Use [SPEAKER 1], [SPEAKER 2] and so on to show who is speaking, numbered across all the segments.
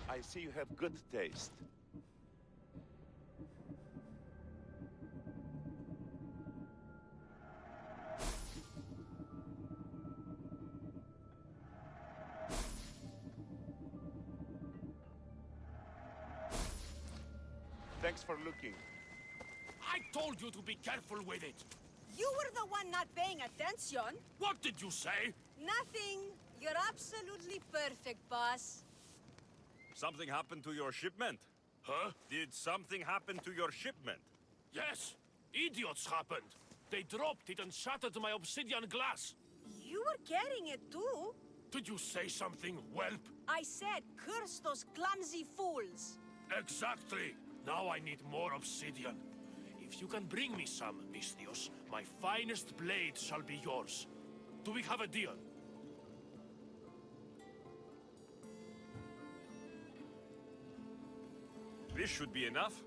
[SPEAKER 1] I see you have good taste. Thanks for looking.
[SPEAKER 2] I told you to be careful with it!
[SPEAKER 3] You were the one not paying attention.
[SPEAKER 2] What did you say?
[SPEAKER 3] Nothing. You're absolutely perfect, boss.
[SPEAKER 4] Something happened to your shipment?
[SPEAKER 2] Huh?
[SPEAKER 4] Did something happen to your shipment?
[SPEAKER 2] Yes! Idiots happened! They dropped it and shattered my obsidian glass!
[SPEAKER 3] You were carrying it too.
[SPEAKER 2] Did you say something, whelp?
[SPEAKER 3] I said, curse those clumsy fools.
[SPEAKER 2] Exactly! Now I need more obsidian. If you can bring me some, Misthios, my finest blade shall be yours. Do we have a deal?
[SPEAKER 4] This should be enough.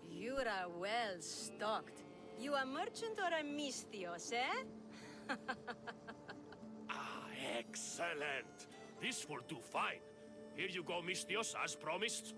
[SPEAKER 3] You're well stocked. You a merchant or a Misthios, eh?
[SPEAKER 2] Ah, excellent! This will do fine. Here you go, Misthios, as promised.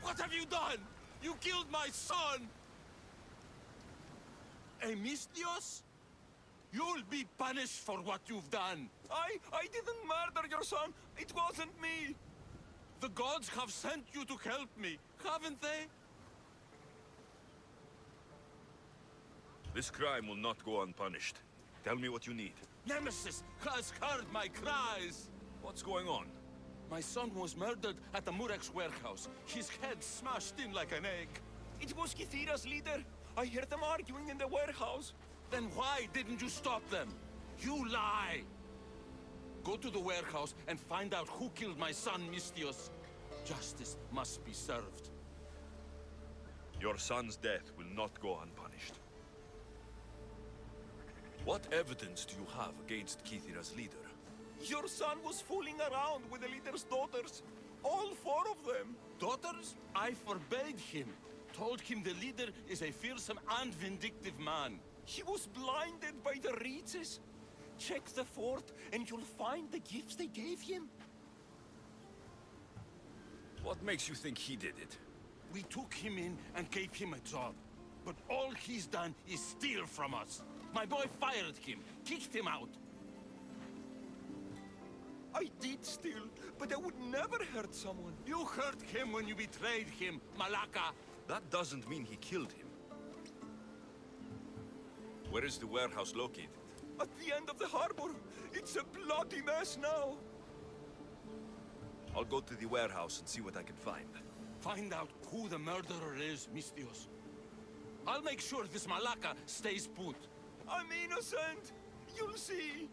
[SPEAKER 5] What have you done? You killed my son! Misthios? You'll be punished for what you've done. I didn't murder your son. It wasn't me. The gods have sent you to help me, haven't they?
[SPEAKER 4] This crime will not go unpunished. Tell me what you need.
[SPEAKER 5] Nemesis has heard my cries.
[SPEAKER 4] What's going on?
[SPEAKER 5] My son was murdered at the Murex warehouse. His head smashed in like an egg.
[SPEAKER 6] It was Kithira's leader. I heard them arguing in the warehouse.
[SPEAKER 5] Then why didn't you stop them? You lie! Go to the warehouse and find out who killed my son, Misthios. Justice must be served.
[SPEAKER 4] Your son's death will not go unpunished. What evidence do you have against Kithira's leader?
[SPEAKER 6] Your son was fooling around with the leader's daughters. All 4 of them.
[SPEAKER 5] Daughters? I forbade him. Told him the leader is a fearsome and vindictive man.
[SPEAKER 6] He was blinded by the reeds. Check the fort and you'll find the gifts they gave him.
[SPEAKER 4] What makes you think he did it?
[SPEAKER 5] We took him in and gave him a job. But all he's done is steal from us. My boy fired him, kicked him out.
[SPEAKER 6] I did steal, but I would never hurt someone.
[SPEAKER 5] You hurt him when you betrayed him, Malaka.
[SPEAKER 4] That doesn't mean he killed him. Where is the warehouse located?
[SPEAKER 6] At the end of the harbor. It's a bloody mess now.
[SPEAKER 4] I'll go to the warehouse and see what I can find.
[SPEAKER 5] Find out who the murderer is, Mistios. I'll make sure this Malaka stays put. I'm innocent! You'll see!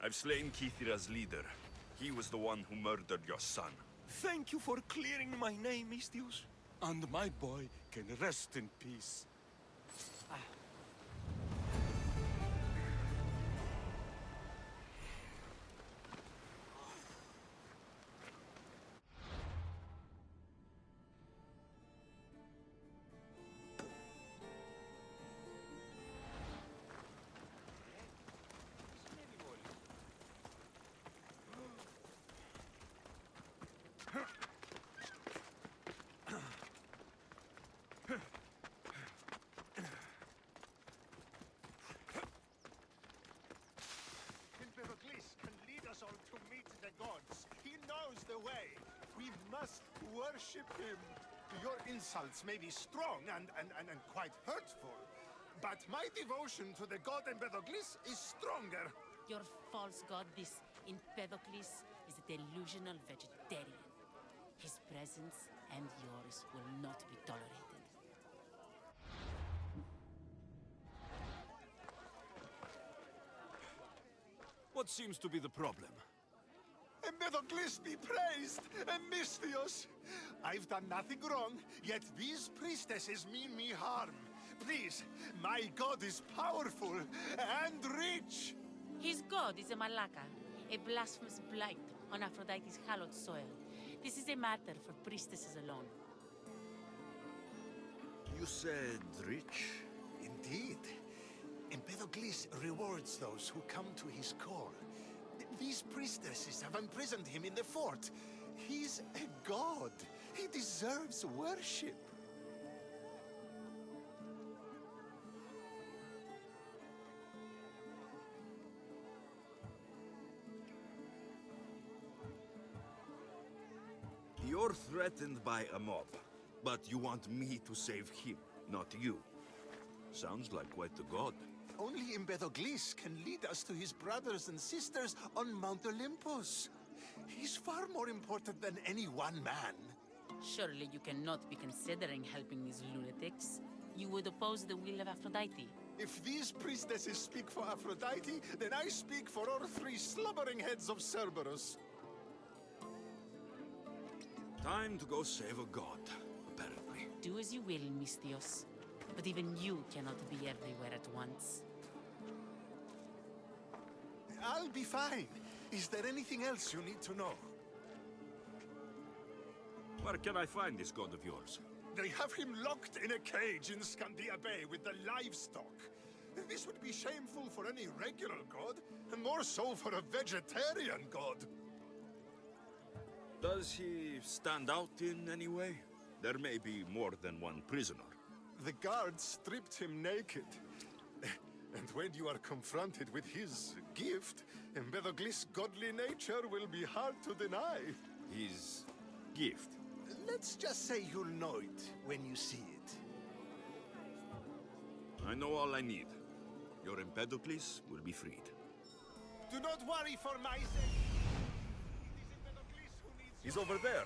[SPEAKER 4] I've slain Kithira's leader. He was the one who murdered your son.
[SPEAKER 6] Thank you for clearing my name, Misthios.
[SPEAKER 5] And my boy can rest in peace.
[SPEAKER 7] Empedocles can lead us all to meet the gods. He knows the way. We must worship him. Your insults may be strong and quite hurtful, but my devotion to the god Empedocles is stronger.
[SPEAKER 8] Your false god, this Empedocles, is a delusional vegetarian. His presence and yours will not be tolerated.
[SPEAKER 5] What seems to be the problem?
[SPEAKER 7] Empedocles be praised, Misthios. I've done nothing wrong, yet these priestesses mean me harm. Please, my god is powerful and rich.
[SPEAKER 8] His god is a malaka, a blasphemous blight on Aphrodite's hallowed soil. This is a matter for priestesses alone.
[SPEAKER 4] You said rich?
[SPEAKER 7] Indeed. Empedocles rewards those who come to his call. These priestesses have imprisoned him in the fort. He's a god. He deserves worship.
[SPEAKER 4] You're threatened by a mob, but you want me to save him, not you. Sounds like quite the god.
[SPEAKER 7] Only Empedocles can lead us to his brothers and sisters on Mount Olympus. He's far more important than any one man.
[SPEAKER 8] Surely you cannot be considering helping these lunatics. You would oppose the will of Aphrodite.
[SPEAKER 7] If these priestesses speak for Aphrodite, then I speak for all three slubbering heads of Cerberus.
[SPEAKER 4] Time to go save a god, apparently.
[SPEAKER 8] Do as you will, Misthios. But even you cannot be everywhere at once.
[SPEAKER 7] I'll be fine. Is there anything else you need to know?
[SPEAKER 4] Where can I find this god of yours?
[SPEAKER 7] They have him locked in a cage in Scandia Bay with the livestock. This would be shameful for any regular god, and more so for a vegetarian god.
[SPEAKER 4] Does he stand out in any way? There may be more than one prisoner.
[SPEAKER 7] The guards stripped him naked. And when you are confronted with his gift, Empedocles' godly nature will be hard to deny.
[SPEAKER 4] His gift?
[SPEAKER 7] Let's just say you'll know it when you see it.
[SPEAKER 4] I know all I need. Your Empedocles will be freed.
[SPEAKER 7] Do not worry for my sake. It is Empedocles who needs
[SPEAKER 4] He's over there.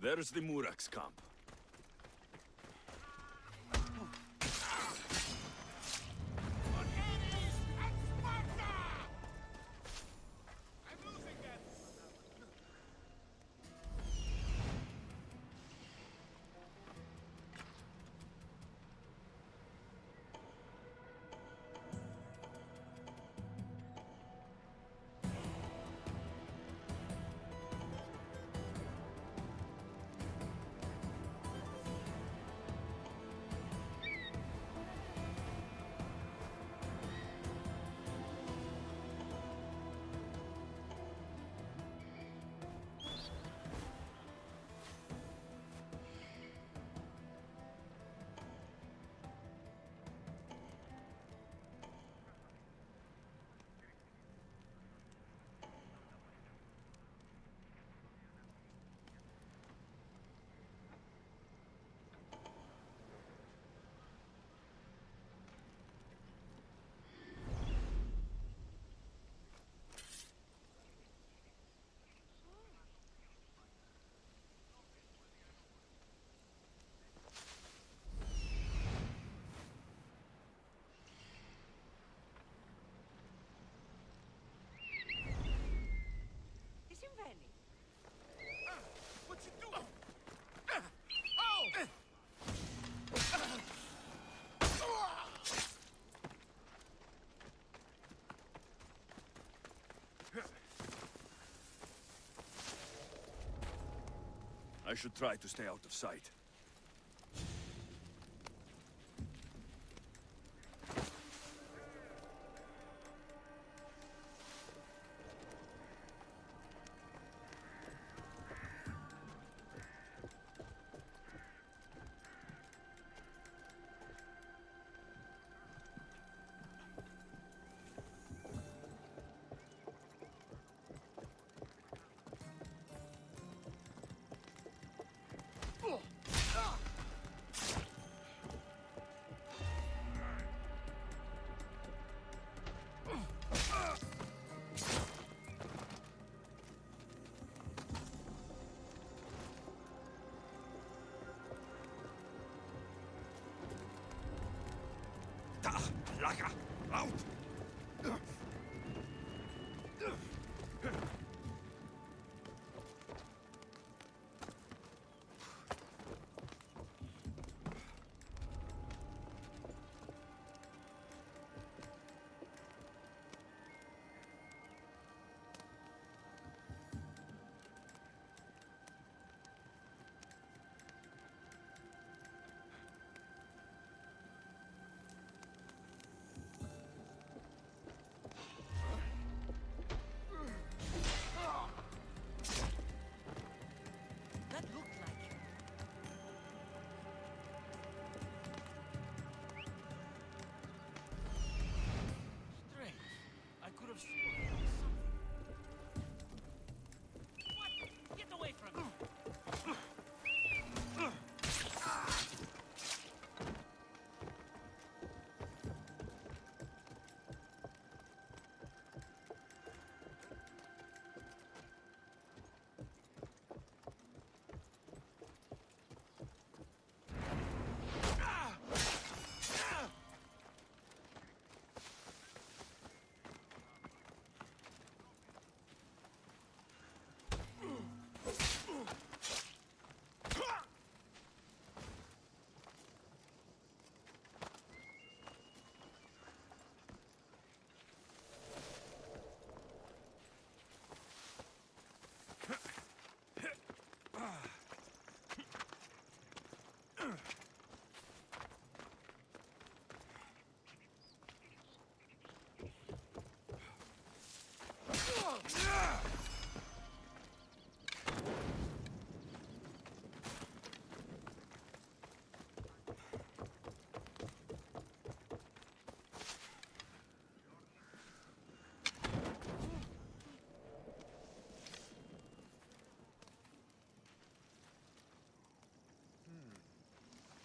[SPEAKER 4] There's the Murak's camp.
[SPEAKER 9] I should try to stay out of sight.
[SPEAKER 4] Laka! Out!
[SPEAKER 8] That looked like... Strange. I could have sworn there was something. What? Get away from me!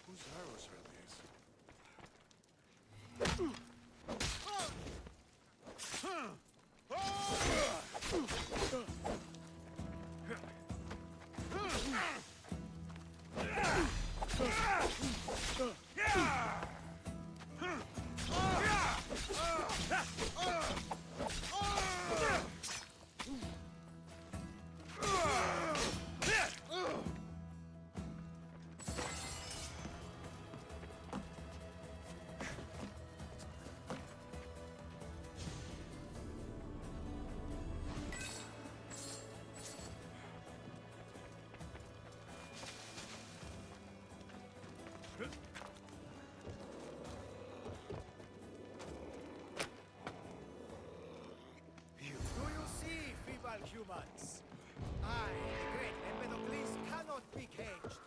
[SPEAKER 1] Whose arrows are these?
[SPEAKER 7] Do you see, feeble humans? I, the great Empedocles, cannot be caged.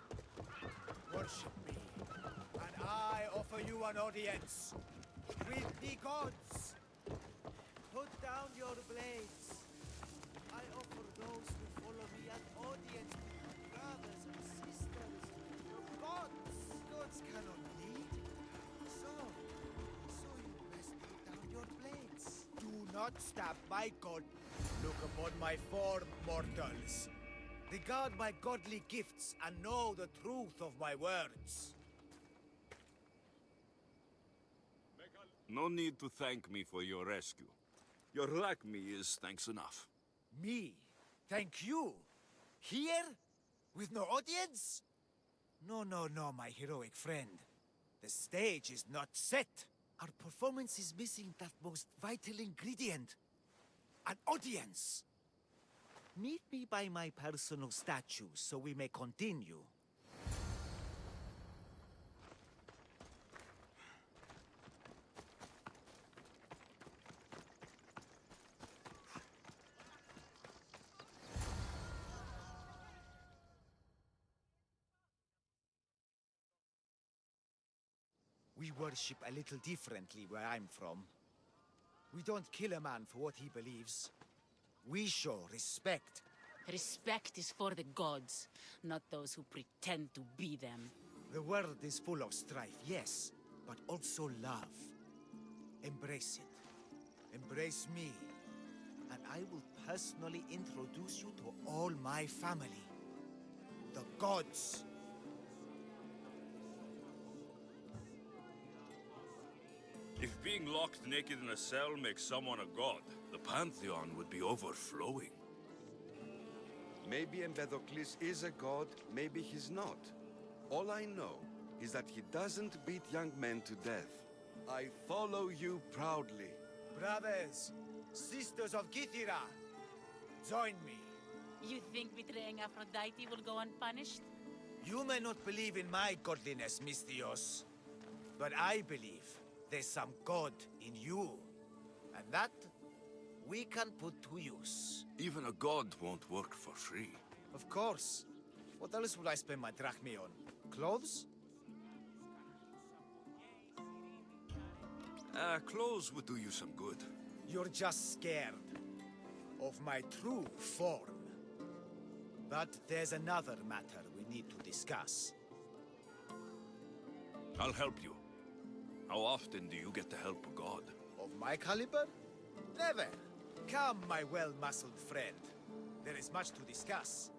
[SPEAKER 7] Worship me, and I offer you an audience with the gods. Put down your blades. I offer those who follow me an audience with brothers and sisters. The gods! Gods cannot lead. So you best put down your blades. Do not stab my god. Look upon my form, mortals. Regard my godly gifts and know the truth of my words.
[SPEAKER 4] No need to thank me for your rescue. Your lack me is thanks enough.
[SPEAKER 7] Me? Thank you? Here? With no audience? No, my heroic friend. The stage is not set. Our performance is missing that most vital ingredient. An audience.
[SPEAKER 10] Meet me by my personal statue so we may continue. We worship a little differently where I'm from. We don't kill a man for what he believes. We show respect.
[SPEAKER 8] Respect is for the gods, not those who pretend to be them.
[SPEAKER 10] The world is full of strife, yes, but also love. Embrace it. Embrace me. And I will personally introduce you to all my family. The gods.
[SPEAKER 4] If being locked naked in a cell makes someone a god, the pantheon would be overflowing.
[SPEAKER 11] Maybe Empedocles is a god, maybe he's not. All I know is that he doesn't beat young men to death. I follow you proudly.
[SPEAKER 10] Brothers, sisters of Kythera, join me.
[SPEAKER 8] You think betraying Aphrodite will go unpunished?
[SPEAKER 10] You may not believe in my godliness, Misthios, but I believe there's some god in you, and that we can put to use.
[SPEAKER 4] Even a god won't work for free.
[SPEAKER 10] Of course. What else would I spend my drachmae on? Clothes?
[SPEAKER 4] Clothes would do you some good.
[SPEAKER 10] You're just scared of my true form. But there's another matter we need to discuss.
[SPEAKER 4] I'll help you. How often do you get to help a god?
[SPEAKER 10] Of my caliber? Never. Come, my well-muscled friend. There is much to discuss.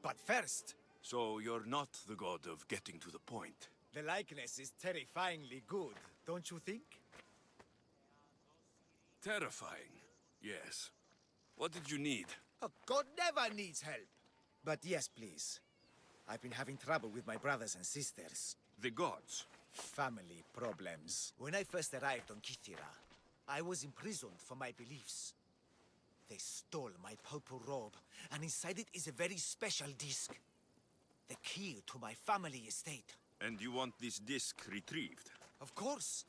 [SPEAKER 10] But first...
[SPEAKER 4] So you're not the god of getting to the point?
[SPEAKER 10] The likeness is terrifyingly good, don't you think?
[SPEAKER 4] Terrifying, yes. What did you need?
[SPEAKER 10] A god never needs help. But yes, please. I've been having trouble with my brothers and sisters.
[SPEAKER 4] The gods?
[SPEAKER 10] Family problems. When I first arrived on Kythera, I was imprisoned for my beliefs. They stole my purple robe, and inside it is a very special disc. The key to my family estate.
[SPEAKER 4] And you want this disc retrieved?
[SPEAKER 10] Of course.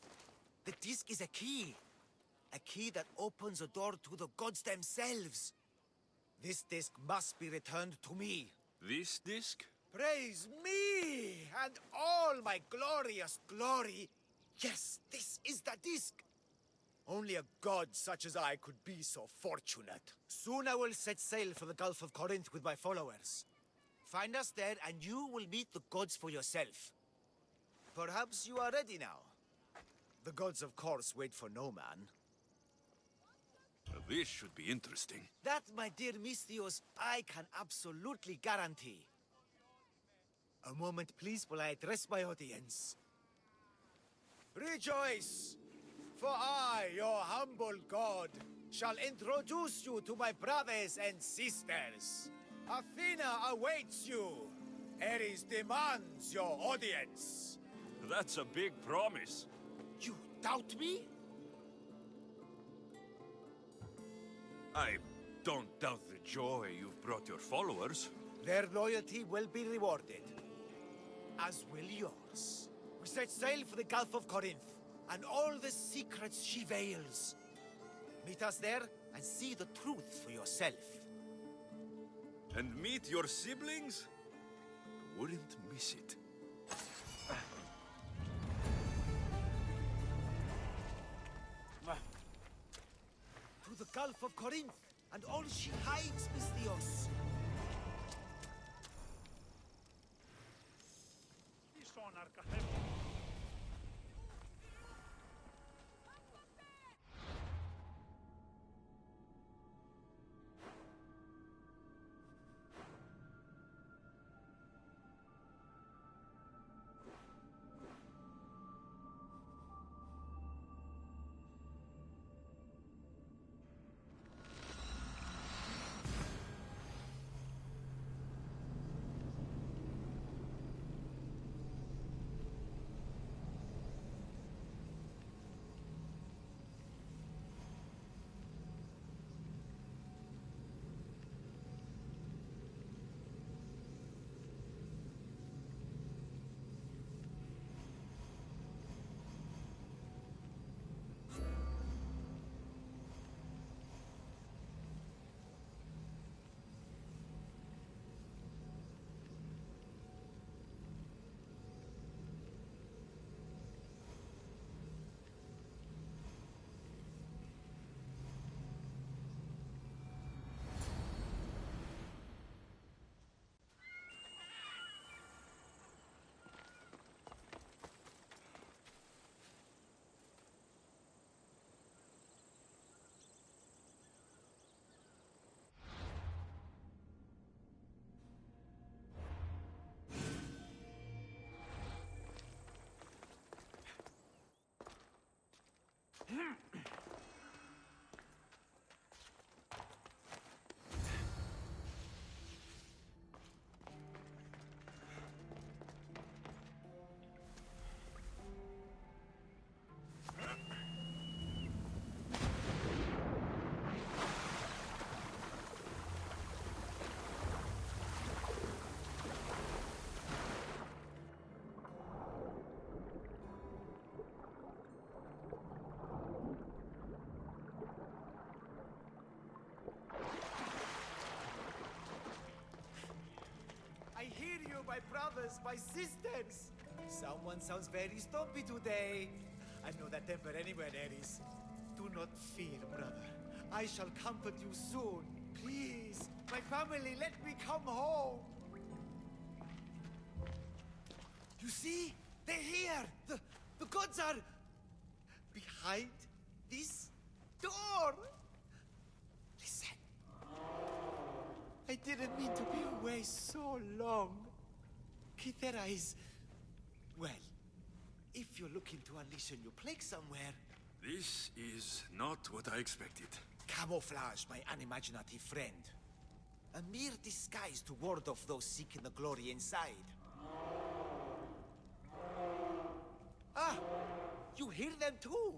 [SPEAKER 10] The disc is a key. A key that opens a door to the gods themselves. This disc must be returned to me.
[SPEAKER 4] This disc?
[SPEAKER 10] Praise me and all my glorious glory. Yes, this is the disc. Only a god such as I could be so fortunate. Soon I will set sail for the Gulf of Corinth with my followers. Find us there and you will meet the gods for yourself. Perhaps you are ready now. The gods, of course, wait for no man.
[SPEAKER 4] This should be interesting.
[SPEAKER 10] That, my dear Misthios, I can absolutely guarantee. A moment, please, while I address my audience. Rejoice! For I, your humble god, shall introduce you to my brothers and sisters. Athena awaits you. Ares demands your audience.
[SPEAKER 4] That's a big promise.
[SPEAKER 10] You doubt me?
[SPEAKER 4] I don't doubt the joy you've brought your followers.
[SPEAKER 10] Their loyalty will be rewarded. As will yours. We set sail for the Gulf of Corinth, and all the secrets she veils. Meet us there, and see the truth for yourself.
[SPEAKER 4] And meet your siblings? Wouldn't miss it.
[SPEAKER 10] To the Gulf of Corinth, and all she hides, Misthios. brothers, my sisters! Someone sounds very stumpy today. I know that temper anywhere there is. Do not fear, brother. I shall comfort you soon. Please, my family, let me come home. You see? They're here! The gods are... behind this door! Listen. I didn't mean to be away so long. Kythera is... well, if you're looking to unleash a new plague somewhere...
[SPEAKER 9] This is not what I expected.
[SPEAKER 10] Camouflage, my unimaginative friend. A mere disguise to ward off those seeking the glory inside. Ah! You hear them too?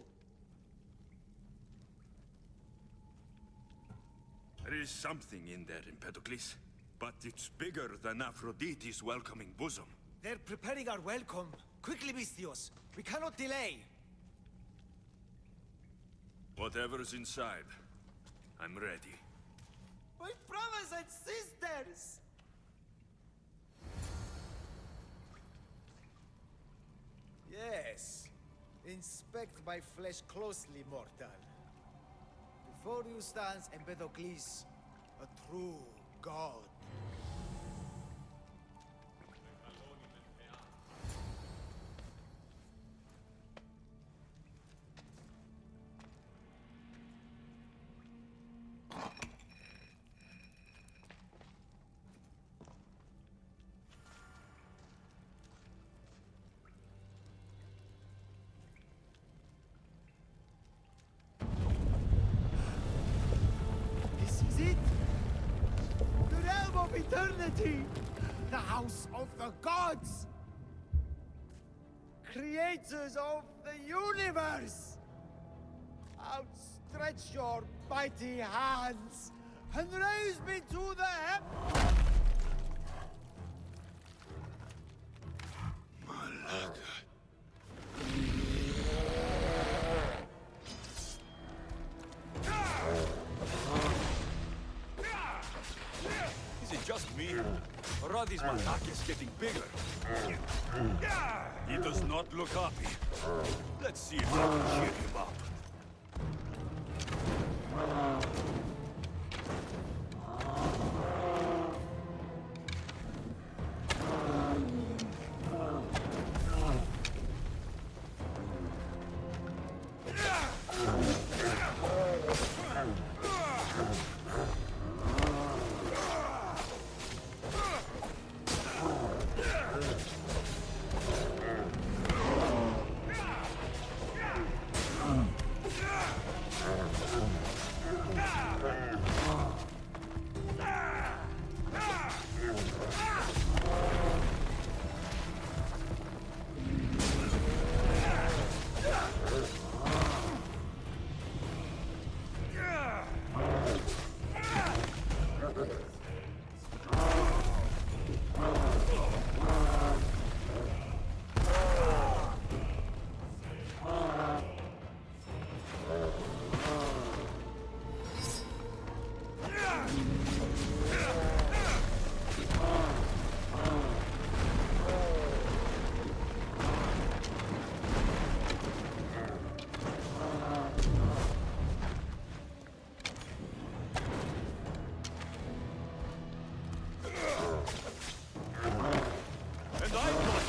[SPEAKER 9] There is something in there, Empedocles. But it's bigger than Aphrodite's welcoming bosom.
[SPEAKER 10] They're preparing our welcome. Quickly, Misthios. We cannot delay.
[SPEAKER 9] Whatever's inside, I'm ready.
[SPEAKER 10] My brothers and sisters! Yes. Inspect my flesh closely, mortal. Before you stands Empedocles, a true god. Eternity! The house of the gods! Creators of the universe! Outstretch your mighty hands and raise me to the heavens!
[SPEAKER 9] Is it just me? Or are these Malakis getting bigger? He does not look happy. Let's see if I can cheer him up.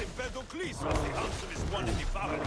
[SPEAKER 9] Empedocles was the handsomest one in the family.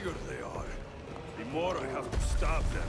[SPEAKER 9] bigger they are, the more I have to stop them.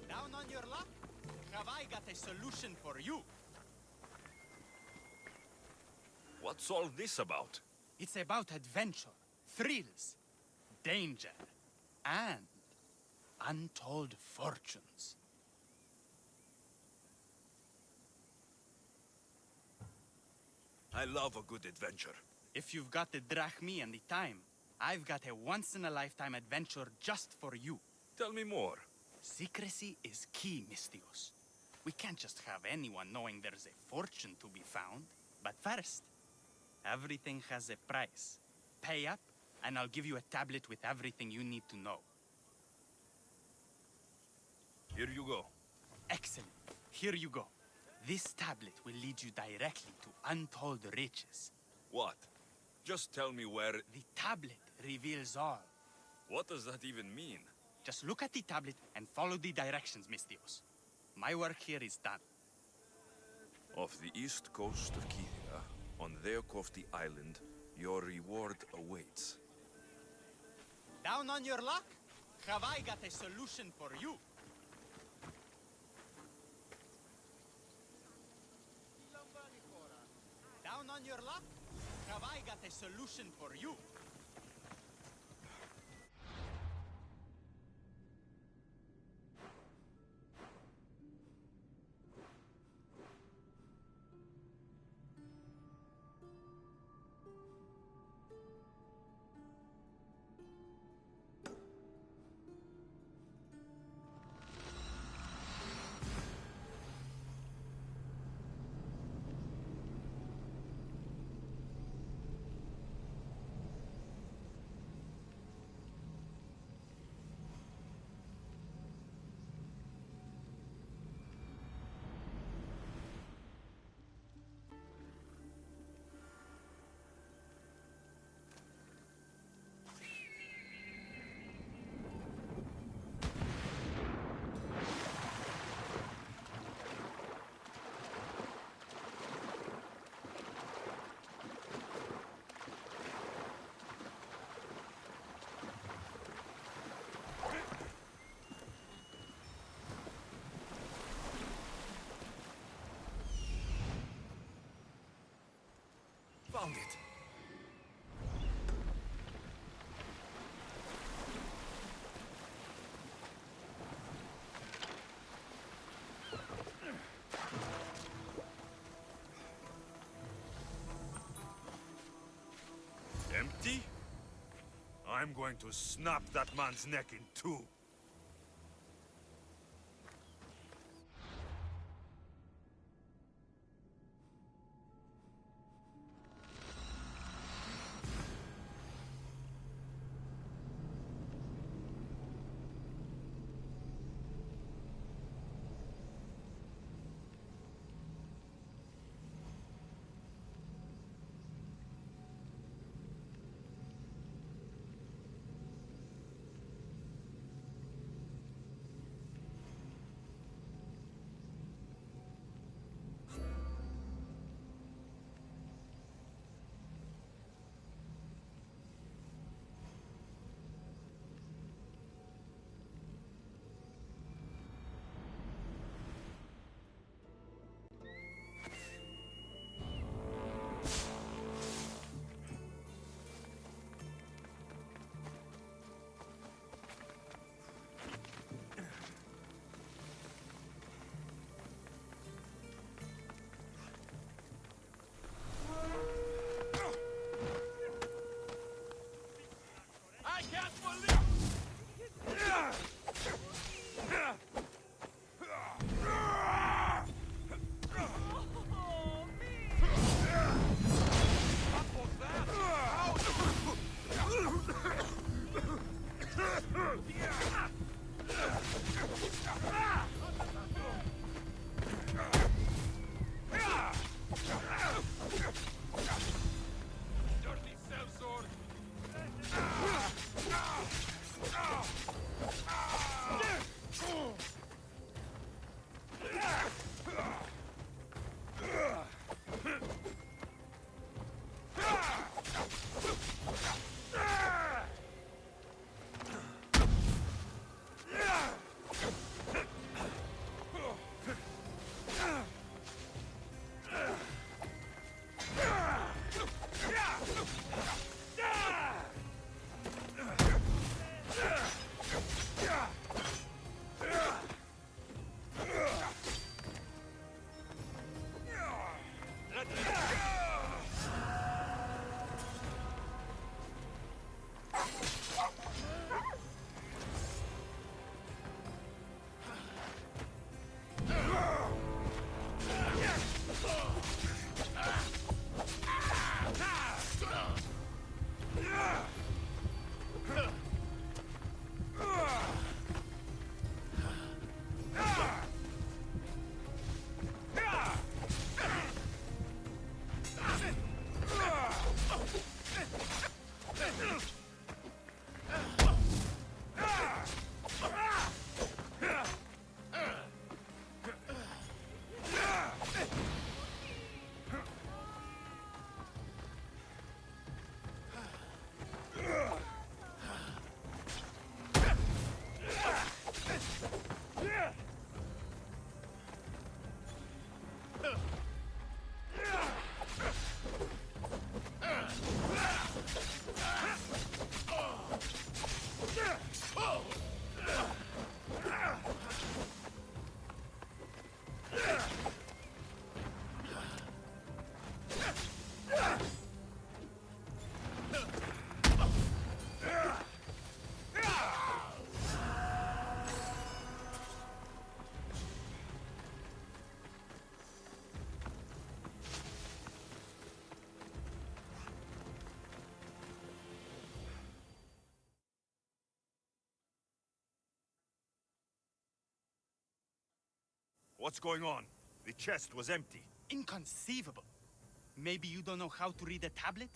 [SPEAKER 6] Down on your luck? Have I got a solution for you?
[SPEAKER 9] What's all this about?
[SPEAKER 6] It's about adventure, thrills, danger, and untold fortunes.
[SPEAKER 9] I love a good adventure.
[SPEAKER 6] If you've got the drachmi and the time, I've got a once-in-a-lifetime adventure just for you.
[SPEAKER 9] Tell me more.
[SPEAKER 6] Secrecy is key, Mistios. We can't just have anyone knowing there's a fortune to be found. But first, everything has a price. Pay up, and I'll give you a tablet with everything you need to know.
[SPEAKER 9] Here you go.
[SPEAKER 6] Excellent. Here you go. This tablet will lead you directly to untold riches.
[SPEAKER 9] What? Just tell me where...
[SPEAKER 6] The tablet reveals all.
[SPEAKER 9] What does that even mean?
[SPEAKER 6] Just look at the tablet and follow the directions, Mistios. My work here is done.
[SPEAKER 9] Off the east coast of Kyria, on Theokofti Island, your reward awaits.
[SPEAKER 6] Down on your luck? Have I got a solution for you? Down on your luck? Have I got a solution for you?
[SPEAKER 10] Found it.
[SPEAKER 9] Empty? I'm going to snap that man's neck in two.
[SPEAKER 4] What's going on? The chest was empty.
[SPEAKER 6] Inconceivable. Maybe you don't know how to read a tablet?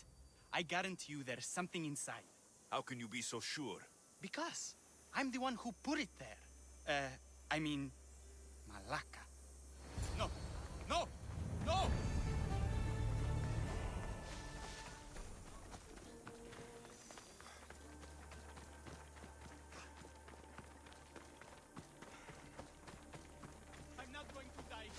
[SPEAKER 6] I guarantee you there's something inside.
[SPEAKER 4] How can you be so sure?
[SPEAKER 6] Because I'm the one who put it there. I mean, Malaka. No! No! No! I'm not going to die.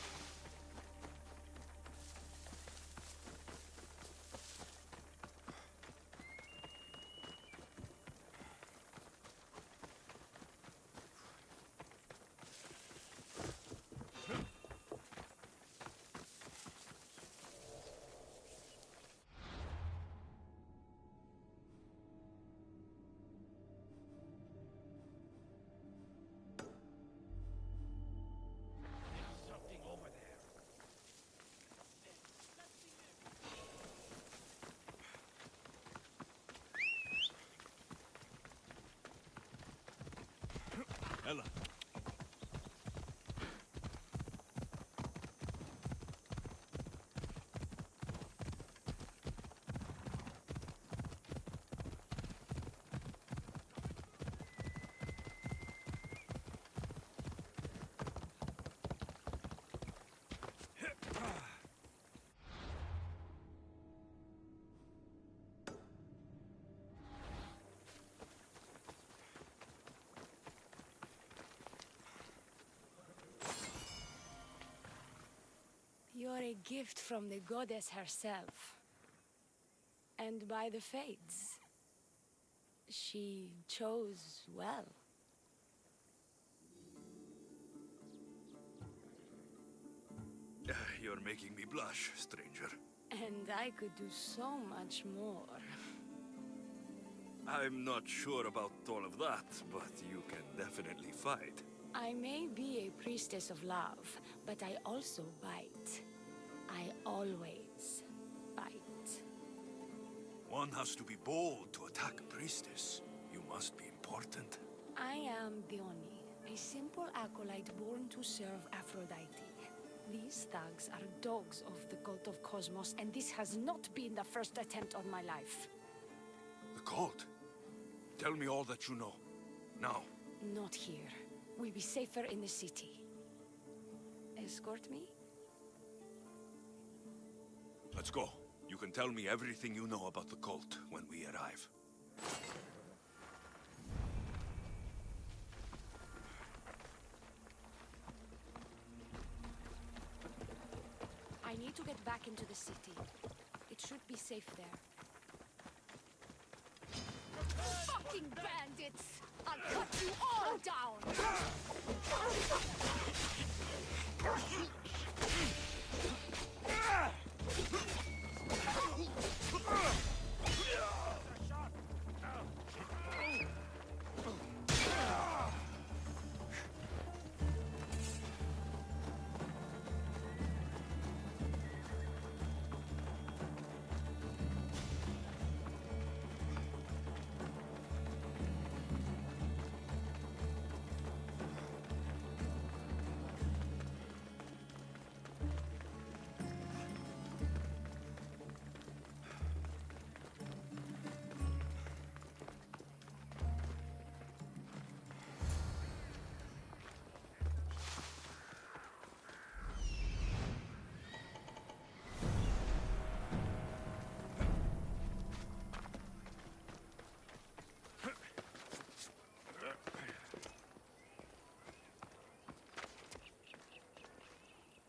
[SPEAKER 2] Something over there.
[SPEAKER 4] Ella.
[SPEAKER 3] You're a gift from the goddess herself. And by the fates. She chose well.
[SPEAKER 4] You're making me blush, stranger.
[SPEAKER 3] And I could do so much more.
[SPEAKER 4] I'm not sure about all of that, but you can definitely fight.
[SPEAKER 3] I may be a priestess of love, but I also bite. I always bite.
[SPEAKER 4] One has to be bold to attack a priestess. You must be important.
[SPEAKER 3] I am Dione, a simple acolyte born to serve Aphrodite. These thugs are dogs of the cult of Cosmos, and this has not been the first attempt on my life.
[SPEAKER 4] The cult? Tell me all that you know. Now.
[SPEAKER 3] Not here. We'll be safer in the city. Escort me?
[SPEAKER 4] Let's go. You can tell me everything you know about the cult when we arrive.
[SPEAKER 3] I need to get back into the city. It should be safe there. Fucking bandits! I'll cut you all down!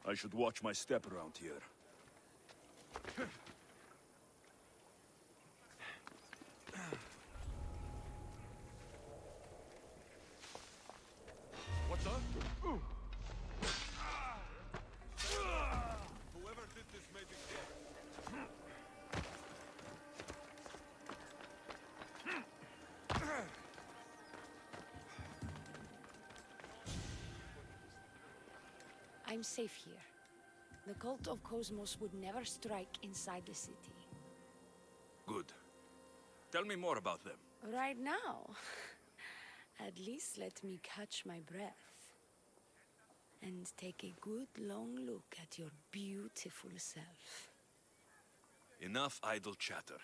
[SPEAKER 4] I should watch my step around here.
[SPEAKER 5] What's up? Whoever did this made it good.
[SPEAKER 3] I'm safe here. The cult of Cosmos would never strike inside the city.
[SPEAKER 4] Good. Tell me more about them.
[SPEAKER 3] Right now? At least let me catch my breath. and take a good long look at your beautiful self.
[SPEAKER 9] Enough idle chatter.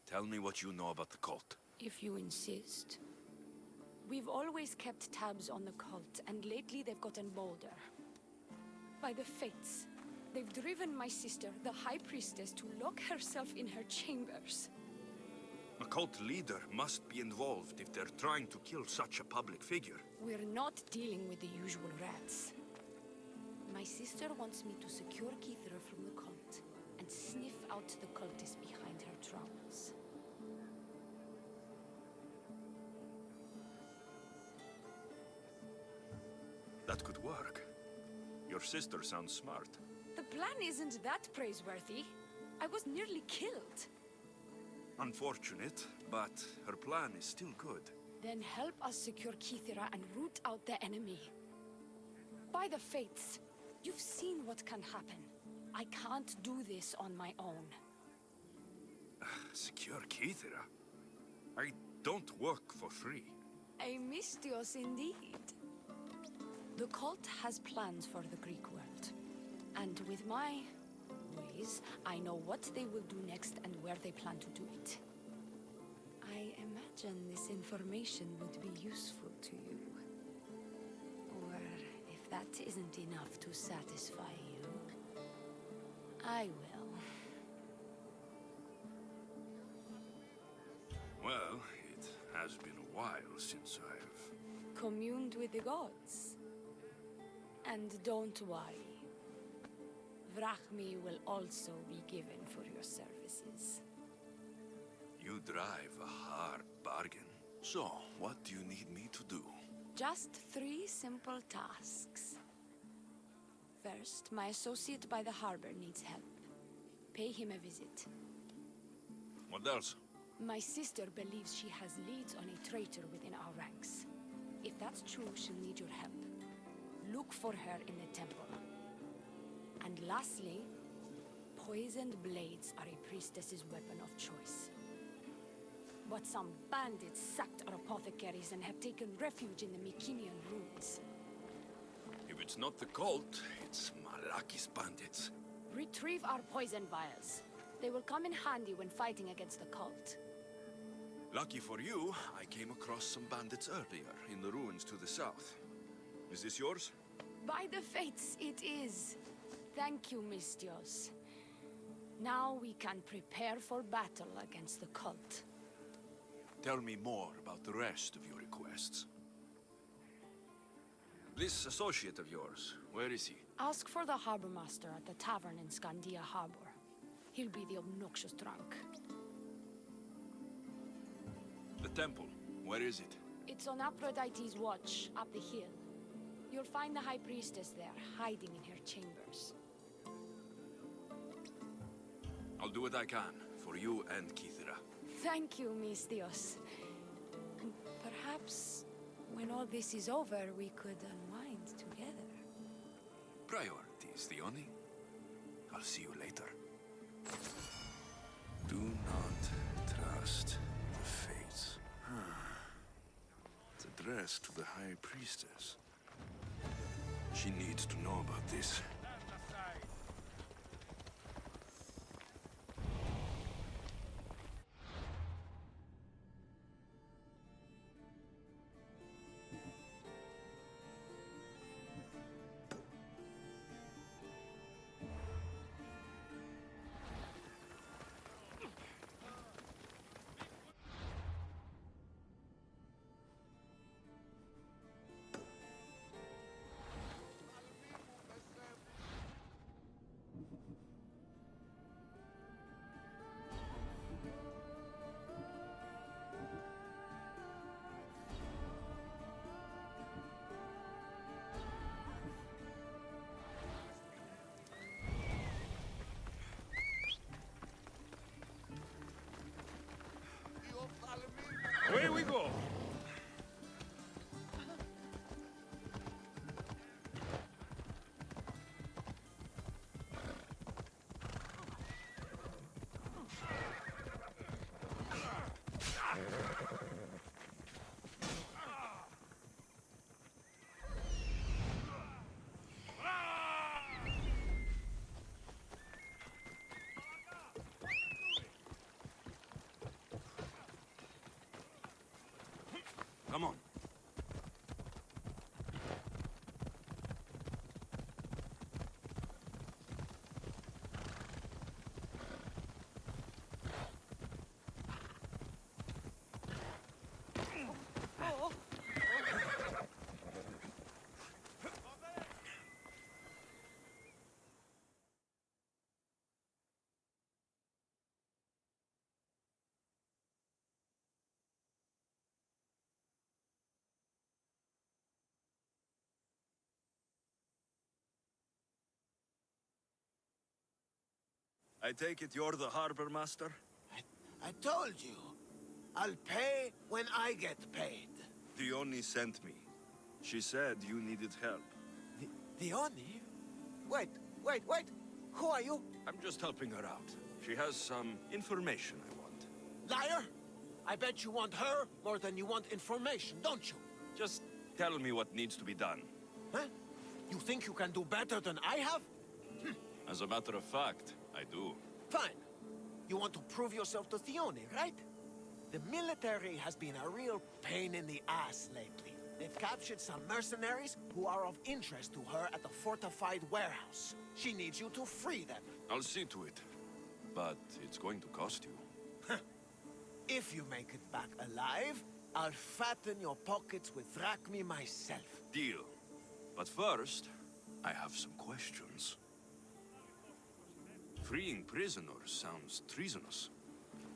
[SPEAKER 9] Tell me what you know about the cult.
[SPEAKER 3] If you insist. We've always kept tabs on the cult, and lately they've gotten bolder. By the fates, they've driven my sister, the High Priestess, to lock herself in her chambers.
[SPEAKER 9] A cult leader must be involved if they're trying to kill such a public figure.
[SPEAKER 3] We're not dealing with the usual rats. My sister wants me to secure Keithra from the cult and sniff out the cultists behind her troubles.
[SPEAKER 9] That could work. Your sister sounds smart.
[SPEAKER 3] The plan isn't that praiseworthy. I was nearly killed.
[SPEAKER 9] Unfortunate, but her plan is still good.
[SPEAKER 3] Then help us secure Keithra and root out the enemy. By the fates, you've seen what can happen. I can't do this on my own.
[SPEAKER 9] Secure Keithra? I don't work for free.
[SPEAKER 3] A mystios indeed. The cult has plans for the Greek world. And with my ways, I know what they will do next and where they plan to do it. I imagine this information would be useful to you. Or if that isn't enough to satisfy you, I will.
[SPEAKER 9] Well, it has been a while since I've...
[SPEAKER 3] Communed with the gods. And don't worry. Vrachmi will also be given for your services.
[SPEAKER 9] You drive a hard bargain. So, what do you need me to do?
[SPEAKER 3] Just 3 simple tasks. First, my associate by the harbor needs help. Pay him a visit.
[SPEAKER 9] What else?
[SPEAKER 3] My sister believes she has leads on a traitor within our ranks. If that's true, she'll need your help. Look for her in the temple. And lastly, poisoned blades are a priestess's weapon of choice. But some bandits sacked our apothecaries and have taken refuge in the Mycenaean ruins.
[SPEAKER 9] If it's not the cult, it's Malaki's bandits.
[SPEAKER 3] Retrieve our poison vials. They will come in handy when fighting against the cult.
[SPEAKER 9] Lucky for you, I came across some bandits earlier in the ruins to the south. Is this yours?
[SPEAKER 3] By the fates, it is. Thank you, Mystios. Now we can prepare for battle against the cult.
[SPEAKER 9] Tell me more about the rest of your requests. This associate of yours, where is he?
[SPEAKER 3] Ask for the harbor master at the tavern in Scandia Harbor. He'll be the obnoxious drunk.
[SPEAKER 9] The temple, where is it?
[SPEAKER 3] It's on Aphrodite's watch, up the hill. You'll find the High Priestess there, hiding in her chambers.
[SPEAKER 9] I'll do what I can, for you and Keithra.
[SPEAKER 3] Thank you, Mystios. And perhaps, when all this is over, we could unwind together.
[SPEAKER 9] Priorities, Theoni. I'll see you later. Do not trust the fates. It's addressed to the High Priestess. She needs to know about this.
[SPEAKER 4] Come on. I take it you're the harbor master?
[SPEAKER 10] I told you. I'll pay when I get paid.
[SPEAKER 4] Dione sent me. She said you needed help.
[SPEAKER 10] Dione? Wait. Who are you?
[SPEAKER 4] I'm just helping her out. She has some information I want.
[SPEAKER 10] Liar! I bet you want her more than you want information, don't you?
[SPEAKER 4] Just tell me what needs to be done.
[SPEAKER 10] Huh? You think you can do better than I have?
[SPEAKER 4] As a matter of fact, I do.
[SPEAKER 10] Fine. You want to prove yourself to Thione, right? The military has been a real pain in the ass lately. They've captured some mercenaries who are of interest to her at the fortified warehouse. She needs you to free them.
[SPEAKER 4] I'll see to it. But it's going to cost you.
[SPEAKER 10] If you make it back alive, I'll fatten your pockets with drachmi myself.
[SPEAKER 4] Deal. But first, I have some questions. Freeing prisoners sounds treasonous.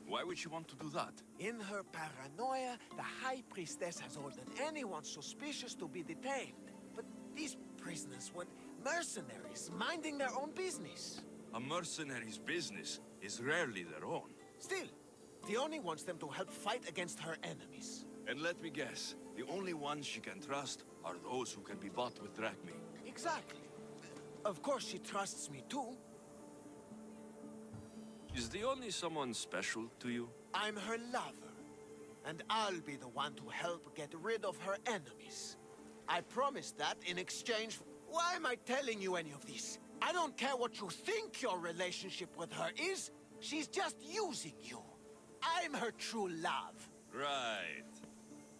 [SPEAKER 4] Why would she want to do that?
[SPEAKER 10] In her paranoia, the High Priestess has ordered anyone suspicious to be detained. But these prisoners were mercenaries, minding their own business.
[SPEAKER 4] A mercenary's business is rarely their own.
[SPEAKER 10] Still, Thione wants them to help fight against her enemies.
[SPEAKER 4] And let me guess, the only ones she can trust are those who can be bought with drachmi.
[SPEAKER 10] Exactly. Of course she trusts me too.
[SPEAKER 4] Is the only someone special to you?
[SPEAKER 10] I'm her lover, and I'll be the one to help get rid of her enemies. I promise that in exchange for... Why am I telling you any of this? I don't care what you think your relationship with her is. She's just using you. I'm her true love.
[SPEAKER 4] Right.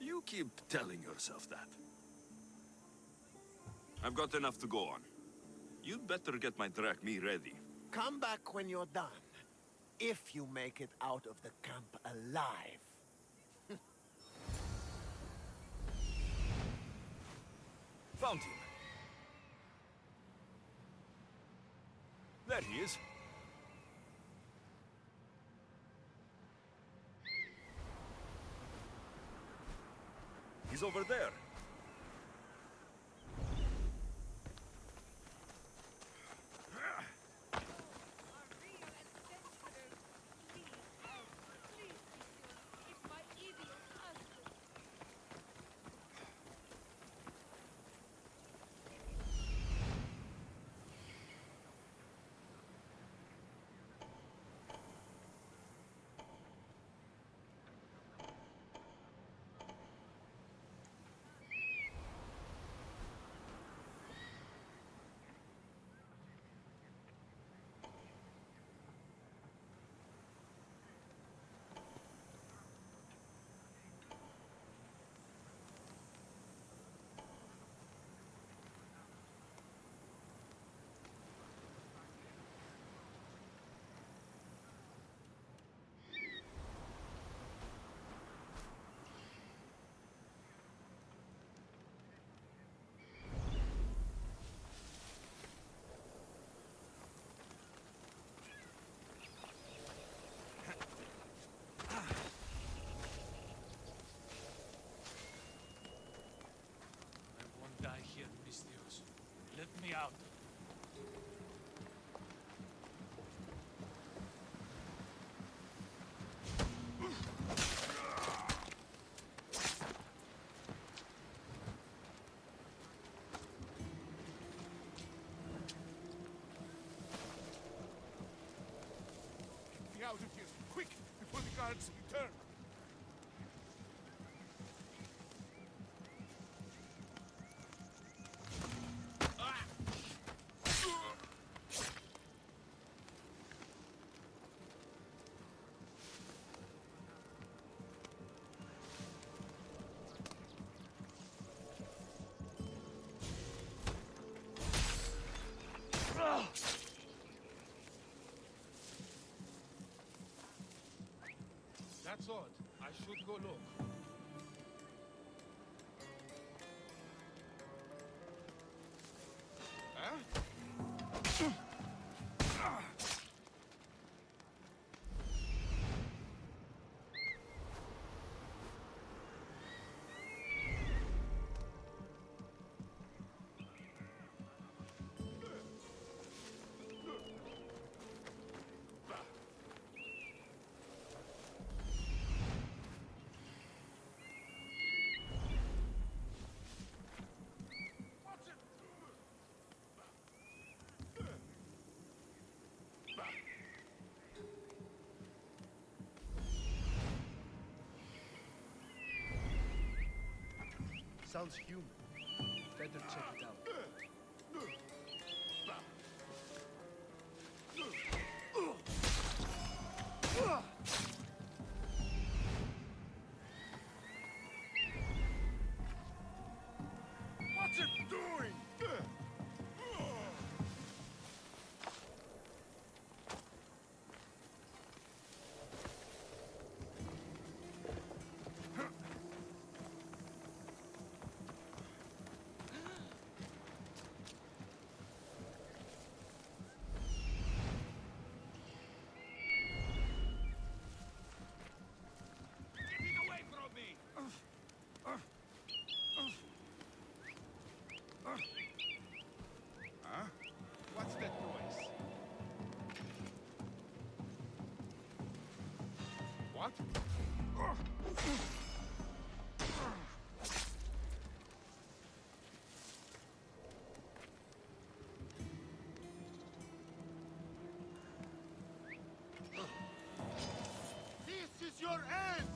[SPEAKER 4] You keep telling yourself that. I've got enough to go on. You'd better get my drachmi ready.
[SPEAKER 10] Come back when you're done. If you make it out of the camp alive.
[SPEAKER 4] Found him. There he is. He's over there.
[SPEAKER 2] Let me out.
[SPEAKER 1] Get out of here, quick, before the guards return. That's odd. I should go look. Huh?
[SPEAKER 10] Sounds human. Better check it out.
[SPEAKER 1] What's it doing? Get it away from me! Huh? What's that noise? What? This is your end!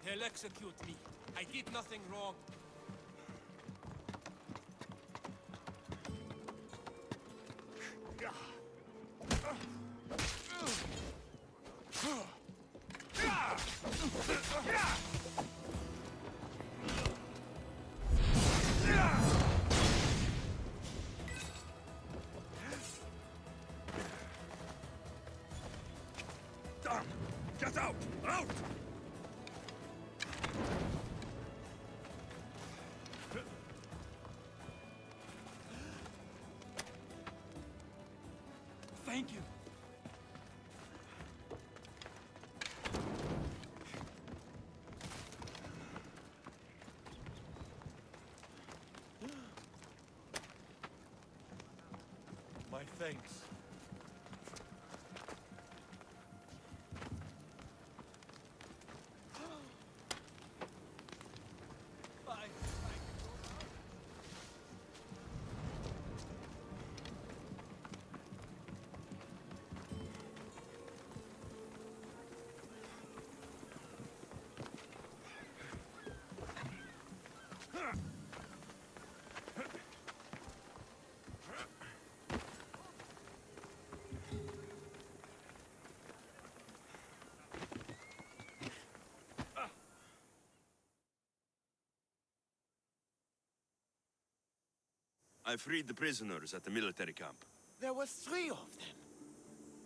[SPEAKER 2] They'll execute me. I did nothing wrong.
[SPEAKER 1] Damn! Get out! Out!
[SPEAKER 2] Thank you.
[SPEAKER 5] My thanks.
[SPEAKER 11] I freed the prisoners at the military camp.
[SPEAKER 10] There were 3 of them.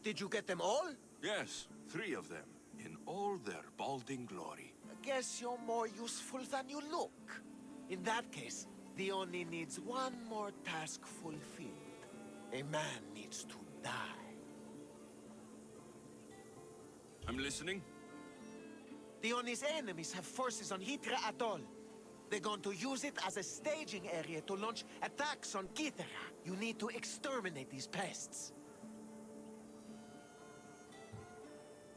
[SPEAKER 10] Did you get them all?
[SPEAKER 9] Yes, 3 of them, in all their balding glory.
[SPEAKER 10] I guess you're more useful than you look. In that case, the Oni needs one more task fulfilled. A man needs to die.
[SPEAKER 11] I'm listening.
[SPEAKER 10] The Oni's enemies have forces on Hitra Atoll. They're going to use it as a staging area to launch attacks on Kythera. You need to exterminate these pests.